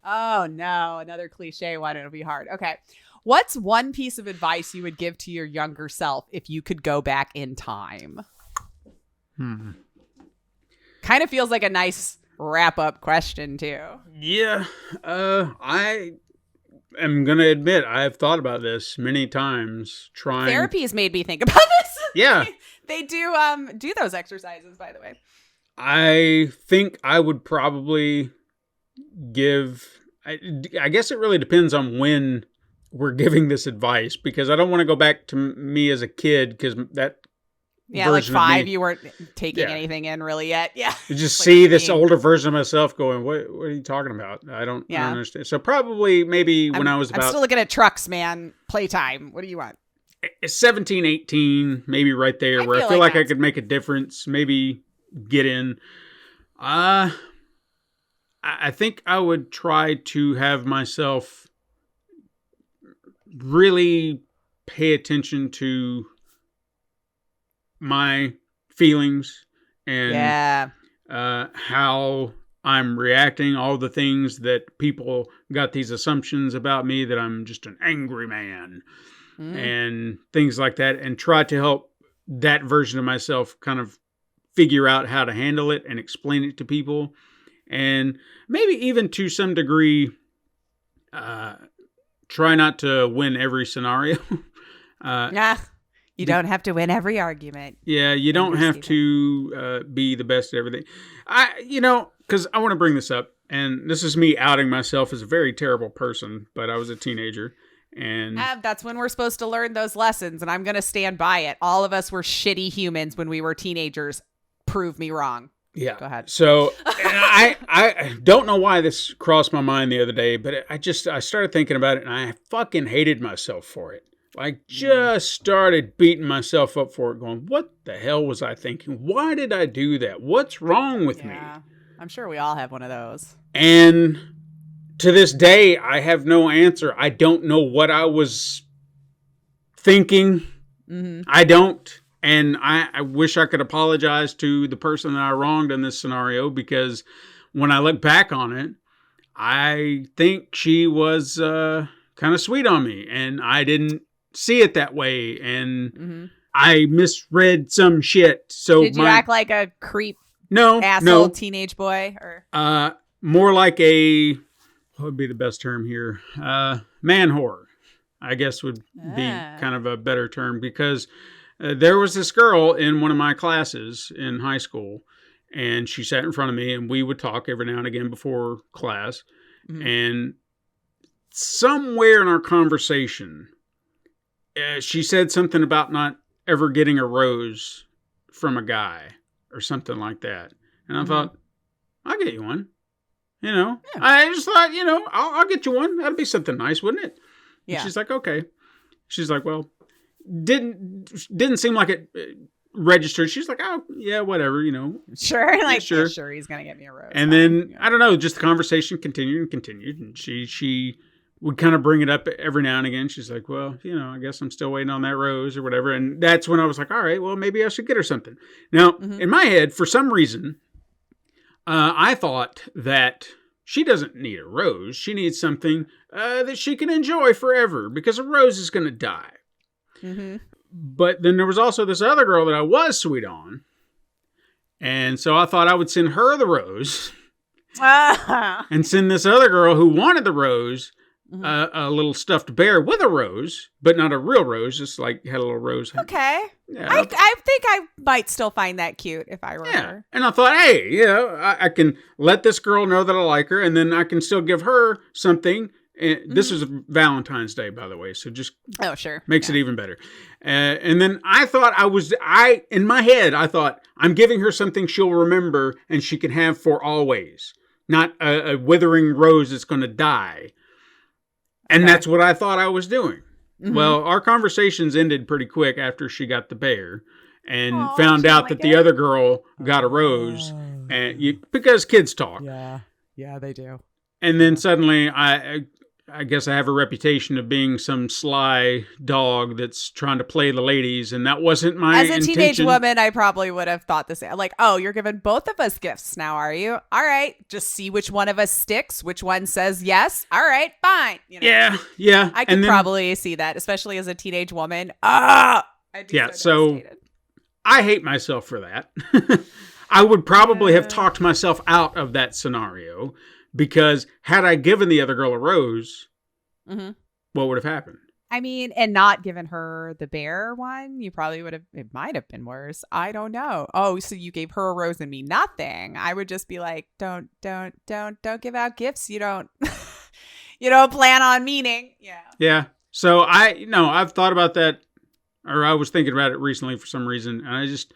Oh no, another cliche one. It'll be hard. Okay. What's one piece of advice you would give to your younger self if you could go back in time? Kind of feels like a nice wrap up question too. Yeah. I am going to admit I've thought about this many times Therapy has made me think about this. Yeah. They do those exercises, by the way. I think I would probably I guess it really depends on when we're giving this advice, because I don't want to go back to me as a kid, because that like 5, you weren't taking anything in really yet. Yeah. You just like see this older version of myself going, what are you talking about? I don't understand. So probably maybe when I was about... I'm still looking at trucks, man. Playtime. What do you want? 17, 18, maybe right there, where I feel like I could make a difference, maybe get in. I think I would try to have myself really pay attention to my feelings and Yeah. how I'm reacting, all the things that people got these assumptions about me, that I'm just an angry man and things like that, and try to help that version of myself kind of figure out how to handle it and explain it to people. And maybe even to some degree, try not to win every scenario. You don't have to win every argument. Yeah, you don't have to be the best at everything. Because I want to bring this up, and this is me outing myself as a very terrible person, but I was a teenager. And that's when we're supposed to learn those lessons, and I'm going to stand by it. All of us were shitty humans when we were teenagers. Prove me wrong. Yeah. Go ahead. So I don't know why this crossed my mind the other day, but I started thinking about it, and I fucking hated myself for it. Like, just started beating myself up for it, going, what the hell was I thinking? Why did I do that? What's wrong with me? I'm sure we all have one of those. And to this day, I have no answer. I don't know what I was thinking. I don't. And I wish I could apologize to the person that I wronged in this scenario, because when I look back on it, I think she was kind of sweet on me, and I didn't see it that way, and I misread some shit. So did you act like a creep? No, teenage boy, or more like a, what would be the best term here? Man whore, I guess would be kind of a better term, because there was this girl in one of my classes in high school, and she sat in front of me, and we would talk every now and again before class. And somewhere in our conversation, she said something about not ever getting a rose from a guy or something like that. And I thought, I'll get you one. I just thought, I'll get you one. That'd be something nice, wouldn't it? Yeah. And she's like, okay. She's like, well, didn't seem like it registered. She's like, oh, yeah, whatever, Sure. Yeah, sure. Sure, he's going to get me a rose. And then, I don't know, just the conversation continued. And she would kind of bring it up every now and again. She's like, well, I guess I'm still waiting on that rose or whatever. And that's when I was like, all right, well, maybe I should get her something. Now, in my head, for some reason, I thought that she doesn't need a rose. She needs something that she can enjoy forever, because a rose is going to die. But then there was also this other girl that I was sweet on. And so I thought I would send her the rose and send this other girl who wanted the rose a little stuffed bear with a rose, but not a real rose, just like had a little rose. Okay. Yeah. I think I might still find that cute if I were her. And I thought, hey, I can let this girl know that I like her, and then I can still give her something. And this was Valentine's Day, by the way, so just makes it even better. And then I thought in my head, I thought, I'm giving her something she'll remember and she can have for always, not a withering rose that's going to die. And that's what I thought I was doing. Well, our conversations ended pretty quick after she got the bear and found out that the other girl got a rose, because kids talk. Yeah, they do. And then suddenly, I guess I have a reputation of being some sly dog that's trying to play the ladies, and that wasn't my intention. As a teenage woman, I probably would have thought the same. Like, oh, you're giving both of us gifts now, are you? All right, just see which one of us sticks, which one says yes. All right, fine. Yeah. I could probably see that, especially as a teenage woman. I'd be so devastated. I hate myself for that. I would probably have talked myself out of that scenario. Because had I given the other girl a rose, what would have happened? I mean, and not given her the bear one, you probably would have, it might have been worse. I don't know. Oh, so you gave her a rose and me nothing. I would just be like, don't give out gifts you don't, you don't plan on meaning. Yeah. Yeah. So I've thought about that, or I was thinking about it recently for some reason, and I just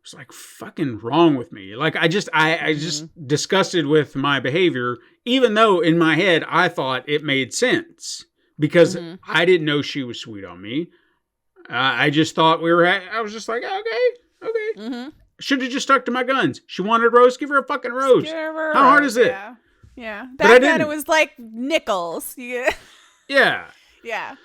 was like, fucking wrong with me. Like, I just disgusted with my behavior, even though in my head I thought it made sense, because I didn't know she was sweet on me. I just thought I was just like, okay. Should have just stuck to my guns. She wanted a rose, give her a fucking rose. How hard is it? Yeah. Back then it was like nickels. Yeah. Yeah.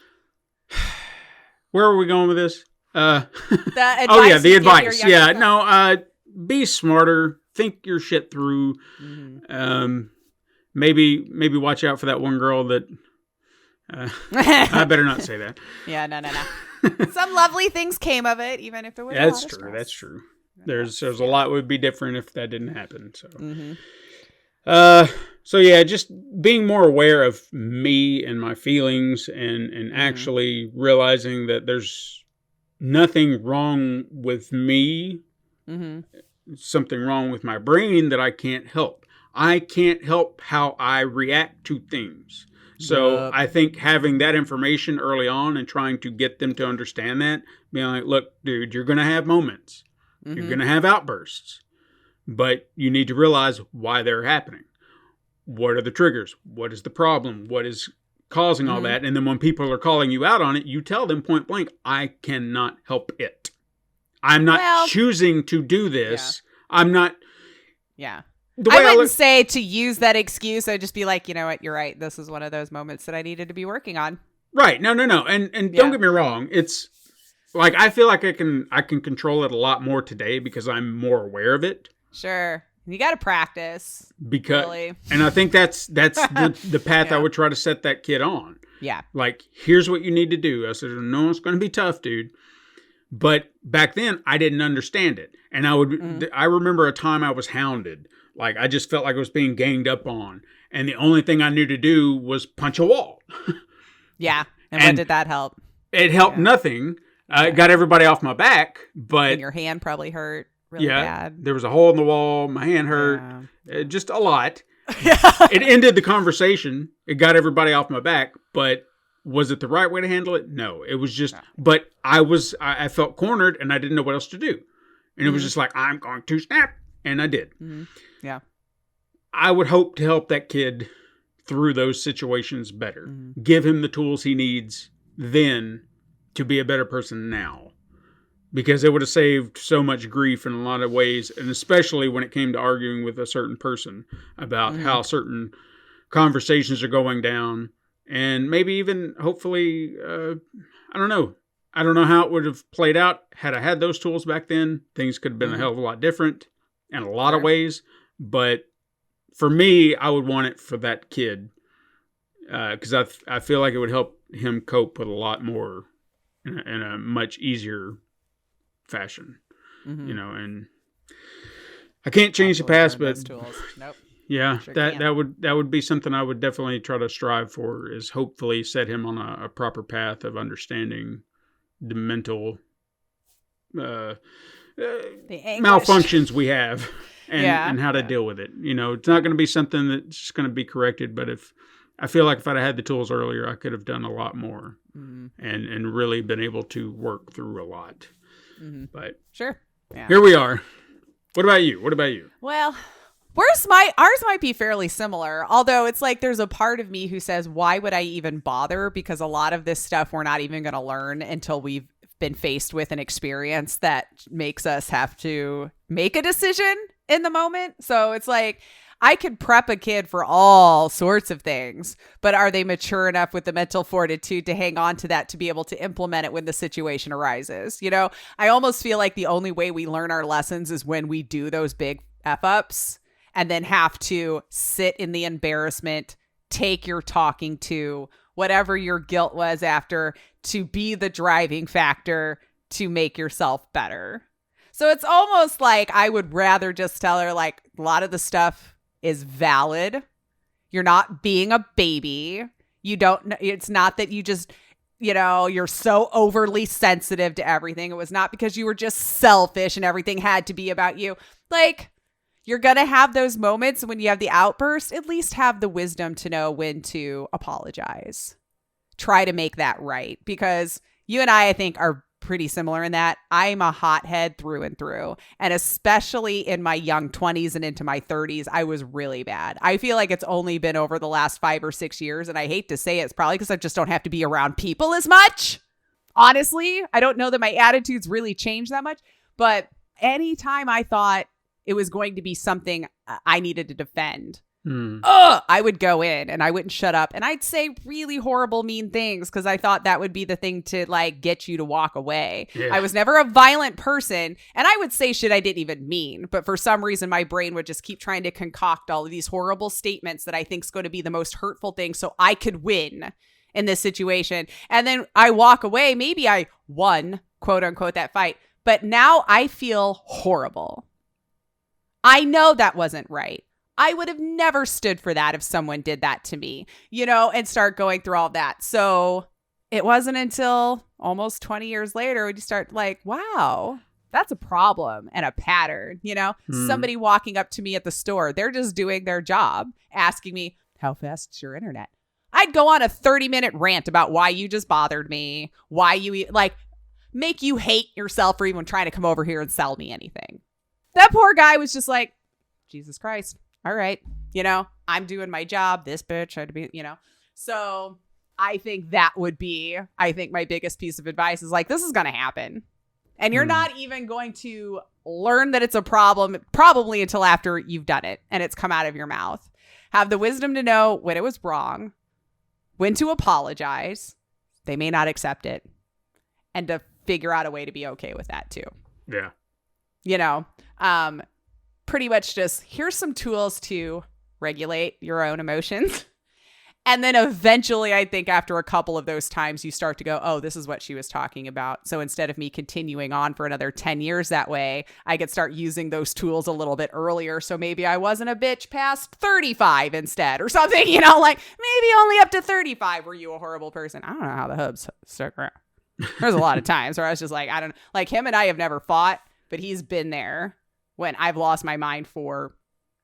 Where are we going with this? The advice Oh yeah, the you give your advice. younger Yeah, self. no. Be smarter. Think your shit through. Mhm. Maybe watch out for that one girl that. I better not say that. Yeah, no. Some lovely things came of it, even if it was. That's a lot of true. stress. That's true. There's a lot would be different if that didn't happen. So. Mm-hmm. So yeah, just being more aware of me and my feelings and Mm-hmm. actually realizing that there's nothing wrong with me, Mm-hmm. something wrong with my brain that I can't help. I can't help how I react to things. So Yup. I think having that information early on and trying to get them to understand that, being like, look, dude, you're going to have moments. You're Mm-hmm. going to have outbursts, but you need to realize why they're happening. What are the triggers? What is the problem? What is causing all Mhm. that? And then when people are calling you out on it, you tell them point blank, I cannot help it. I'm not Well, choosing to do this. I'm not. Yeah. The I way I wouldn't look, say to use that excuse. I'd just be like, you know what? You're right. This is one of those moments that I needed to be working on. right. No. And Yeah. don't get me wrong. It's like, I feel like I can control it a lot more today because I'm more aware of it. Sure. You got to practice. Because, Really. and I think that's the path I Yeah. would try to set that kid on. Yeah. Like, here's what you need to do. I said, no, it's going to be tough, dude. But back then, I didn't understand it. And I remember a time I was hounded. Like, I just felt like I was being ganged up on. And the only thing I knew to do was punch a wall. Yeah. And what And- did that help? It helped Yeah. nothing. It got everybody off my back. But And your hand probably hurt really yeah, bad. there was a hole in the wall. My hand hurt. Yeah. Just a lot. Yeah. It ended the conversation. It got everybody off my back. But was it the right way to handle it? No. It was just, but I felt cornered and I didn't know what else to do. And it was just like, I'm going to snap. And I did. Mm-hmm. Yeah. I would hope to help that kid through those situations better. Mm-hmm. Give him the tools he needs then to be a better person now. Because it would have saved so much grief in a lot of ways. And especially when it came to arguing with a certain person about how certain conversations are going down. And maybe even, hopefully, I don't know. I don't know how it would have played out. Had I had those tools back then, things could have been a hell of a lot different in a lot of ways. But for me, I would want it for that kid. Because I feel like it would help him cope with a lot more in a much easier fashion. Mm-hmm. You know, and I can't change the past, but Nope. yeah, Sure that can't. would be something I would definitely try to strive for, is hopefully set him on a proper path of understanding the mental The anguish. malfunctions we have and, Yeah, and how to deal with it. You know, it's not going to be something that's just going to be corrected, but I feel like if I'd had the tools earlier, I could have done a lot more and really been able to work through a lot. But Sure. Yeah. here we are. What about you? Well, ours might be fairly similar, although it's like there's a part of me who says, why would I even bother? Because a lot of this stuff we're not even going to learn until we've been faced with an experience that makes us have to make a decision in the moment. So it's like, I could prep a kid for all sorts of things, but are they mature enough with the mental fortitude to hang on to that, to be able to implement it when the situation arises? You know, I almost feel like the only way we learn our lessons is when we do those big F-ups and then have to sit in the embarrassment, take your talking to, whatever your guilt was after, to be the driving factor to make yourself better. So it's almost like I would rather just tell her, like, a lot of the stuff is valid. You're not being a baby. You don't, it's not that you just, you know, you're so overly sensitive to everything. It was not because you were just selfish and everything had to be about you. Like, you're going to have those moments when you have the outburst. At least have the wisdom to know when to apologize. Try to make that right, because you and I think, are pretty similar in that I'm a hothead through and through. And especially in my young 20s and into my 30s, I was really bad. I feel like it's only been over the last 5 or 6 years. And I hate to say it's probably because I just don't have to be around people as much. Honestly, I don't know that my attitudes really changed that much. But anytime I thought it was going to be something I needed to defend, I would go in and I wouldn't shut up. And I'd say really horrible, mean things because I thought that would be the thing to like get you to walk away. Yeah. I was never a violent person. And I would say shit I didn't even mean. But for some reason, my brain would just keep trying to concoct all of these horrible statements that I think is going to be the most hurtful thing so I could win in this situation. And then I walk away. Maybe I won, quote unquote, that fight. But now I feel horrible. I know that wasn't right. I would have never stood for that if someone did that to me, you know, and start going through all that. So it wasn't until almost 20 years later when you start like, wow, that's a problem and a pattern, you know, somebody walking up to me at the store. They're just doing their job, asking me, how fast is your internet? I'd go on a 30-minute rant about why you just bothered me, why you like make you hate yourself for even trying to come over here and sell me anything. That poor guy was just like, Jesus Christ. All right, you know, I'm doing my job. This bitch had to be, you know. So I think that would be, my biggest piece of advice is like, this is going to happen. And you're not even going to learn that it's a problem probably until after you've done it and it's come out of your mouth. Have the wisdom to know when it was wrong, when to apologize. They may not accept it. And to figure out a way to be okay with that too. Yeah. You know, pretty much just here's some tools to regulate your own emotions. And then eventually, I think after a couple of those times, you start to go, oh, this is what she was talking about. So instead of me continuing on for another 10 years that way, I could start using those tools a little bit earlier. So maybe I wasn't a bitch past 35 instead or something, you know, like maybe only up to 35 were you a horrible person. I don't know how the hubs stuck around. There's a lot of times where I was just like, I don't know, like him and I have never fought, but he's been there when I've lost my mind for,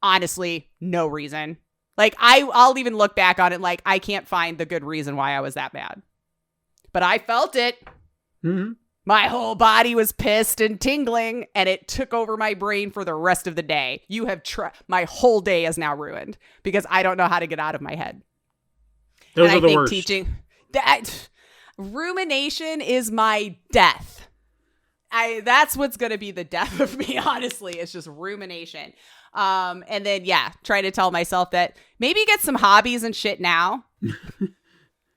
honestly, no reason. Like, I'll even look back on it like, I can't find the good reason why I was that mad. But I felt it. Mm-hmm. My whole body was pissed and tingling, and it took over my brain for the rest of the day. You have my whole day is now ruined because I don't know how to get out of my head. Those and are I the think worst. Teaching that rumination is my death. That's what's going to be the death of me, honestly. It's just rumination. And then, try to tell myself that maybe get some hobbies and shit now.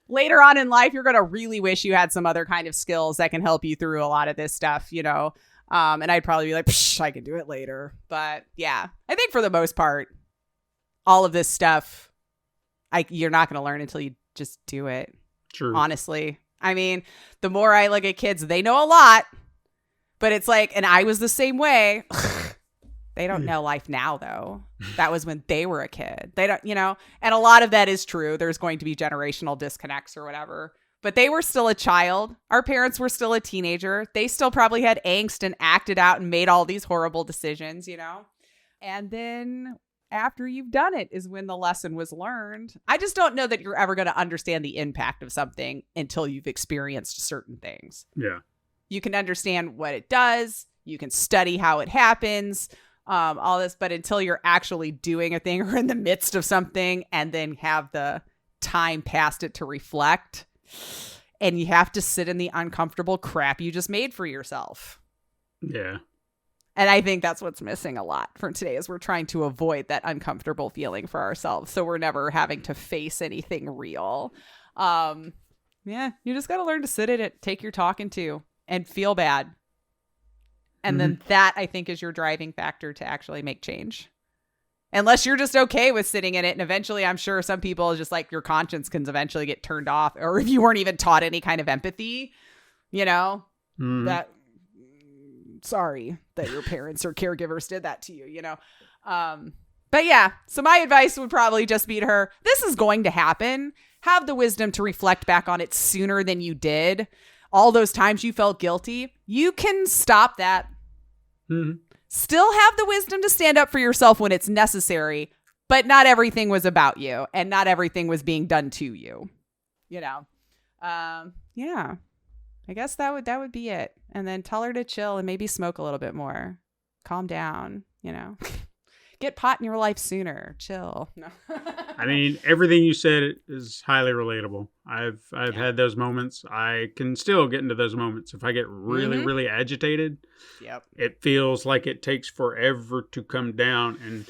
Later on in life, you're going to really wish you had some other kind of skills that can help you through a lot of this stuff, you know. And I'd probably be like, I can do it later. But yeah, I think for the most part, all of this stuff, you're not going to learn until you just do it. True. Honestly. I mean, the more I look at kids, they know a lot. But it's like, and I was the same way. They don't know life now, though. That was when they were a kid. They don't, you know, and a lot of that is true. There's going to be generational disconnects or whatever. But they were still a child. Our parents were still a teenager. They still probably had angst and acted out and made all these horrible decisions, you know. And then after you've done it is when the lesson was learned. I just don't know that you're ever going to understand the impact of something until you've experienced certain things. Yeah. You can understand what it does. You can study how it happens, all this. But until you're actually doing a thing or in the midst of something and then have the time past it to reflect, and you have to sit in the uncomfortable crap you just made for yourself. Yeah. And I think that's what's missing a lot from today is we're trying to avoid that uncomfortable feeling for ourselves. So we're never having to face anything real. You just got to learn to sit in it, take your talking to. And feel bad. And then that, I think, is your driving factor to actually make change. Unless you're just okay with sitting in it. And eventually, I'm sure some people just like your conscience can eventually get turned off. Or if you weren't even taught any kind of empathy, you know, that sorry that your parents or caregivers did that to you, you know. But yeah, so my advice would probably just be to her, this is going to happen. Have the wisdom to reflect back on it sooner than you did. All those times you felt guilty, you can stop that. Mm-hmm. Still have the wisdom to stand up for yourself when it's necessary, but not everything was about you and not everything was being done to you. You know, yeah, I guess that would be it. And then tell her to chill and maybe smoke a little bit more. Calm down, you know. Get pot in your life sooner. Chill. No. I mean, everything you said is highly relatable. I've had those moments. I can still get into those moments. If I get really, really agitated, Yep. it feels like it takes forever to come down. And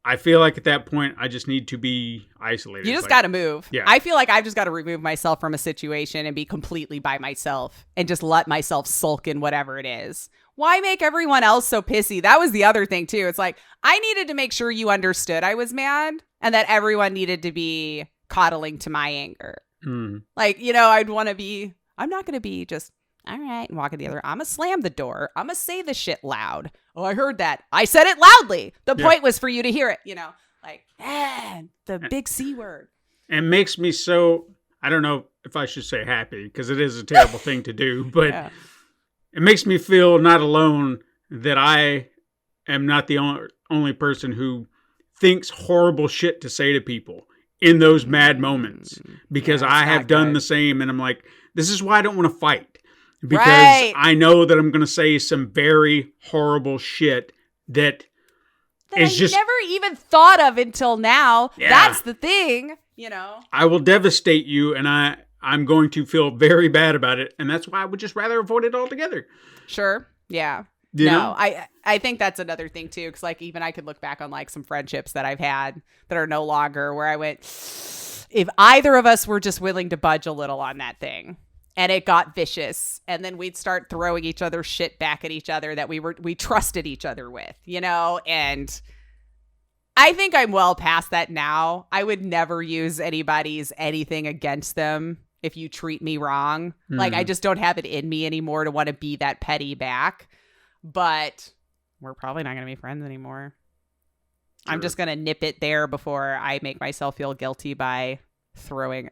I feel like at that point, I just need to be isolated. You just Like, got to move. Yeah. I feel like I've just got to remove myself from a situation and be completely by myself and just let myself sulk in whatever it is. Why make everyone else so pissy? That was the other thing, too. It's like, I needed to make sure you understood I was mad and that everyone needed to be coddling to my anger. Like, I'd want to be, I'm not going to be just, all right, and walking the other. I'm going to slam the door. I'm going to say the shit loud. Oh, I heard that. I said it loudly. The point was for you to hear it, like, the big C word. And makes me so, I don't know if I should say happy, because it is a terrible thing to do, but it makes me feel not alone that I am not the only person who thinks horrible shit to say to people in those mad moments, because I have done the same. And I'm like, this is why I don't want to fight. Because I know that I'm going to say some very horrible shit that is just never even thought of until now. Yeah. That's the thing, I will devastate you, and I'm going to feel very bad about it, and that's why I would just rather avoid it altogether. Sure. Yeah. You know? I think that's another thing too, because like even I could look back on like some friendships that I've had that are no longer, where I went, if either of us were just willing to budge a little on that thing. And it got vicious, and then we'd start throwing each other's shit back at each other that we trusted each other with, and I think I'm well past that now. I would never use anybody's anything against them if you treat me wrong. Like, I just don't have it in me anymore to want to be that petty back, but we're probably not going to be friends anymore. Sure. I'm just going to nip it there before I make myself feel guilty by throwing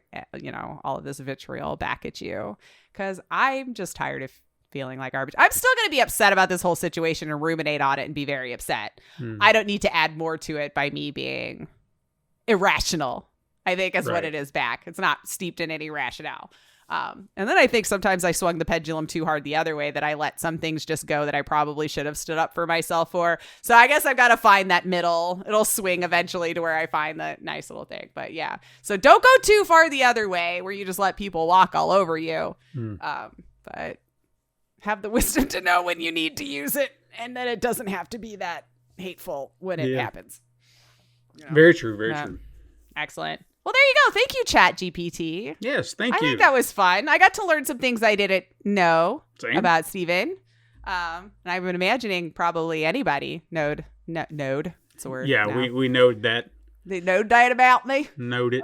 all of this vitriol back at you, because I'm just tired of feeling like garbage. I'm still going to be upset about this whole situation and ruminate on it and be very upset. I don't need to add more to it by me being irrational, I think is what it is back. It's not steeped in any rationale. And then I think sometimes I swung the pendulum too hard the other way, that I let some things just go that I probably should have stood up for myself for. So I guess I've got to find that middle. It'll swing eventually to where I find the nice little thing. But yeah, so don't go too far the other way where you just let people walk all over you. But have the wisdom to know when you need to use it, and that it doesn't have to be that hateful when it happens. Very true. Very true. Excellent. Well, there you go. Thank you, ChatGPT. Yes, thank you. I think that was fun. I got to learn some things I didn't know about Steven. And I've been imagining probably anybody node. It's a word. Yeah, now. we knowed that. They knowed that about me. Knowed it.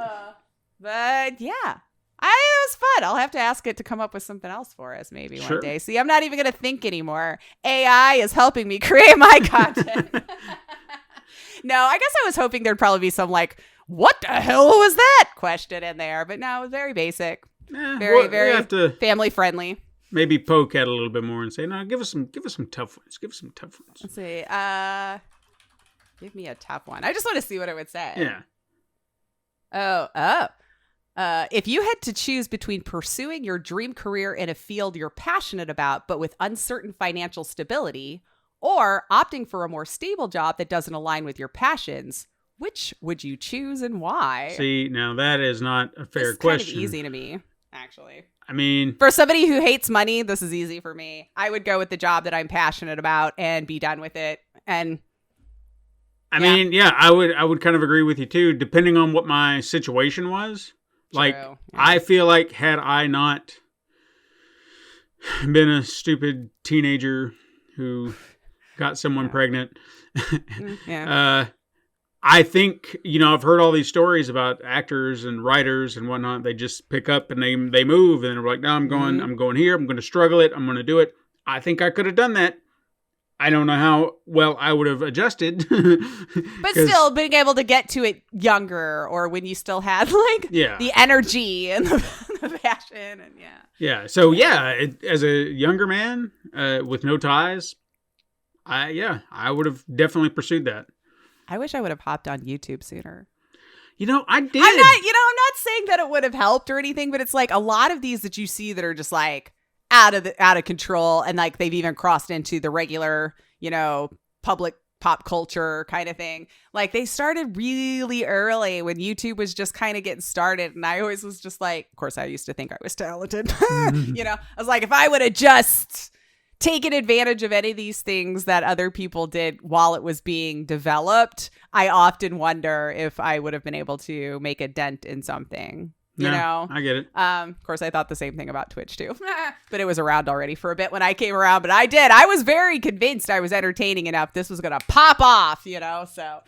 But yeah, it was fun. I'll have to ask it to come up with something else for us maybe one day. See, I'm not even going to think anymore. AI is helping me create my content. No, I guess I was hoping there'd probably be some like, what the hell was that question in there? But no, it was very basic. Very have to family friendly. Maybe poke at it a little bit more and say, no, give us some tough ones. Give us some tough ones. Let's see. Give me a tough one. I just want to see what it would say. Yeah. If you had to choose between pursuing your dream career in a field you're passionate about, but with uncertain financial stability, or opting for a more stable job that doesn't align with your passions, which would you choose and why? See, now that is not a fair question. It's kind of easy to me, actually. I mean, for somebody who hates money, this is easy for me. I would go with the job that I'm passionate about and be done with it. And I mean, yeah, I would kind of agree with you too, depending on what my situation was. True. Like, Yeah. I feel like had I not been a teenager who got someone pregnant, I think, I've heard all these stories about actors and writers and whatnot. They just pick up and they move, and they're like, no, I'm going here. I'm going to struggle it. I'm going to do it. I think I could have done that. I don't know how well I would have adjusted. But still, being able to get to it younger, or when you still had the energy and the passion, and Yeah. So as a younger man with no ties, I would have definitely pursued that. I wish I would have hopped on YouTube sooner. I did. I'm not saying that it would have helped or anything, but it's like a lot of these that you see that are just like out of control, and like they've even crossed into the regular, public pop culture kind of thing. Like they started really early when YouTube was just kind of getting started, and I always was just like, of course I used to think I was talented. I was like, if I would have just taken advantage of any of these things that other people did while it was being developed, I often wonder if I would have been able to make a dent in something. You know, I get it. Of course, I thought the same thing about Twitch too, but it was around already for a bit when I came around. But I was very convinced I was entertaining enough. This was gonna pop off, you know. So,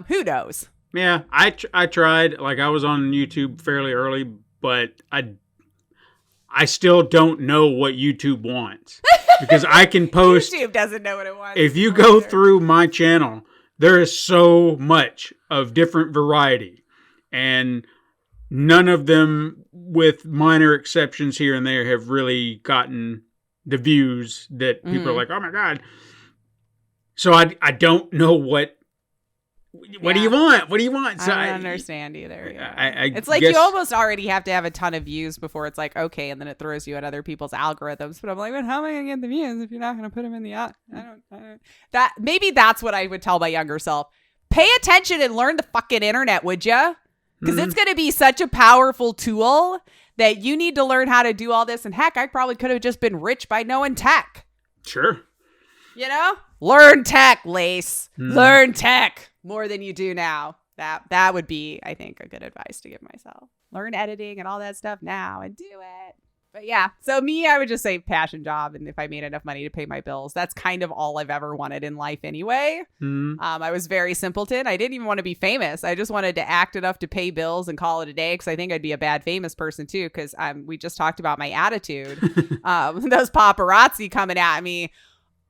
who knows? Yeah, I tried. Like, I was on YouTube fairly early, but I still don't know what YouTube wants, because I can post. YouTube doesn't know what it wants. If you go through my channel, there is so much of different variety, and none of them, with minor exceptions here and there, have really gotten the views that people are like, oh my God. So I don't know what do you want? What do you want? So I don't understand either. Yeah. It's like you almost already have to have a ton of views before it's like, okay, and then it throws you at other people's algorithms. But I'm like, but how am I going to get the views if you're not going to put them in the... I don't... That, maybe that's what I would tell my younger self. Pay attention and learn the fucking internet, would you? Because it's going to be such a powerful tool that you need to learn how to do all this. And heck, I probably could have just been rich by knowing tech. Sure. You know? Learn tech, Lace. Learn tech more than you do now. That would be, I think, a good advice to give myself. Learn editing and all that stuff now and do it. But yeah, so me, I would just say passion job. And if I made enough money to pay my bills, that's kind of all I've ever wanted in life anyway. I was very simpleton. I didn't even want to be famous. I just wanted to act enough to pay bills and call it a day, because I think I'd be a bad famous person too, because we just talked about my attitude. Those paparazzi coming at me.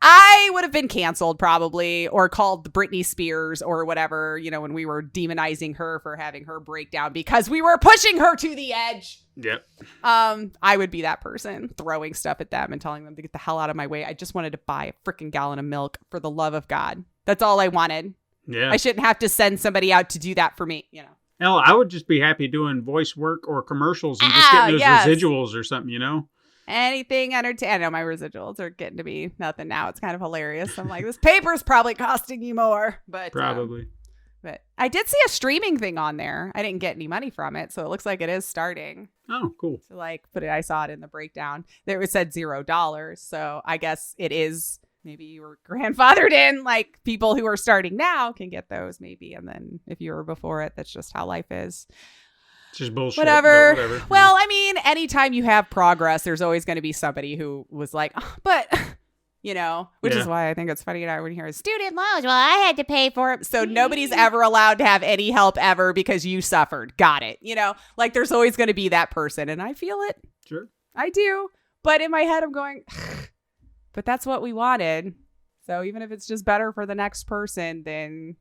I would have been canceled probably, or called Britney Spears or whatever, you know, when we were demonizing her for having her breakdown because we were pushing her to the edge. Yep. I would be that person throwing stuff at them and telling them to get the hell out of my way. I just wanted to buy a freaking gallon of milk, for the love of God. That's all I wanted. Yeah. I shouldn't have to send somebody out to do that for me, you know. Hell, I would just be happy doing voice work or commercials and just getting those residuals or something, you know? Anything entertaining. I know my residuals are getting to be nothing now. It's kind of hilarious. I'm like, this paper's probably costing you more. But probably. But I did see a streaming thing on there. I didn't get any money from it, so it looks like it is starting. Oh, cool. So I saw it in the breakdown. There it said $0. So I guess it is, maybe you were grandfathered in. Like, people who are starting now can get those maybe. And then if you were before it, that's just how life is. It's just bullshit. Whatever. Well, I mean, anytime you have progress, there's always going to be somebody who was like, oh, but, you know, which is why I think it's funny when you hear student loans. Well, I had to pay for it. So nobody's ever allowed to have any help ever because you suffered. Got it. You know, like, there's always going to be that person. And I feel it. Sure. I do. But in my head, I'm going, but that's what we wanted. So even if it's just better for the next person, then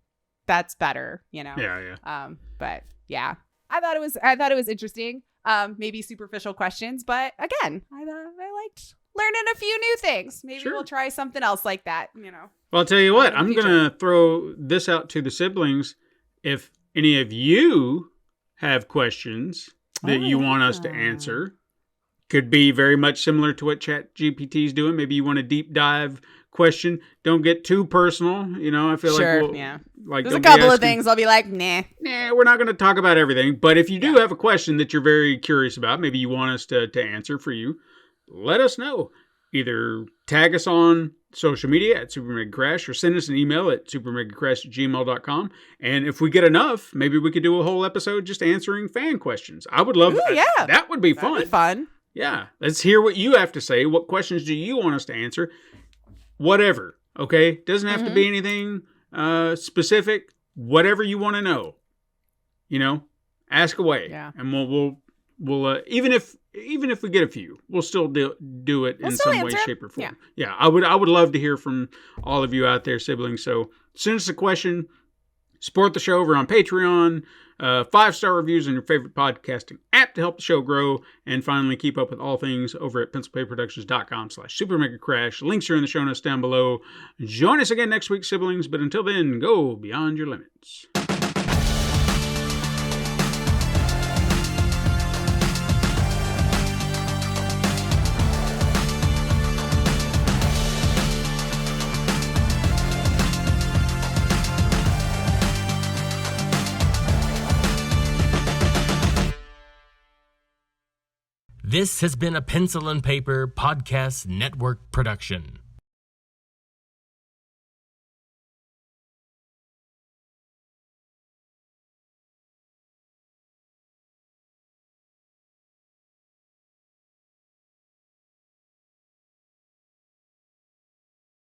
that's better, you know? Yeah. But yeah. I thought it was interesting. Maybe superficial questions, but again, I liked learning a few new things. Maybe we'll try something else like that, you know. Well, I'll tell you what, I'm going to throw this out to the siblings. If any of you have questions that you want us to answer, could be very much similar to what ChatGPT is doing. Maybe you want a deep dive question. Don't get too personal. You know, I feel like there's a couple of things I'll be like, nah, we're not going to talk about everything. But if you do have a question that you're very curious about, maybe you want us to answer for you, let us know. Either tag us on social media at Super Mega Crash, or send us an email at supermegacrash@gmail.com. And if we get enough, maybe we could do a whole episode just answering fan questions. I would love that. Yeah. That would be fun. That'd be fun. Yeah. Let's hear what you have to say. What questions do you want us to answer? Whatever. Okay. Doesn't have to be anything specific. Whatever you want to know. You know, ask away. Yeah. And we'll even if we get a few, we'll still do it in some way, shape, or form. Yeah. I would love to hear from all of you out there, siblings. So send us a question. Support the show over on Patreon. 5-star reviews on your favorite podcasting app to help the show grow. And finally, keep up with all things over at pencilpaperproductions.com/supermegacrash. Links are in the show notes down below. Join us again next week, siblings. But until then, go beyond your limits. This has been a Pencil and Paper Podcast Network production.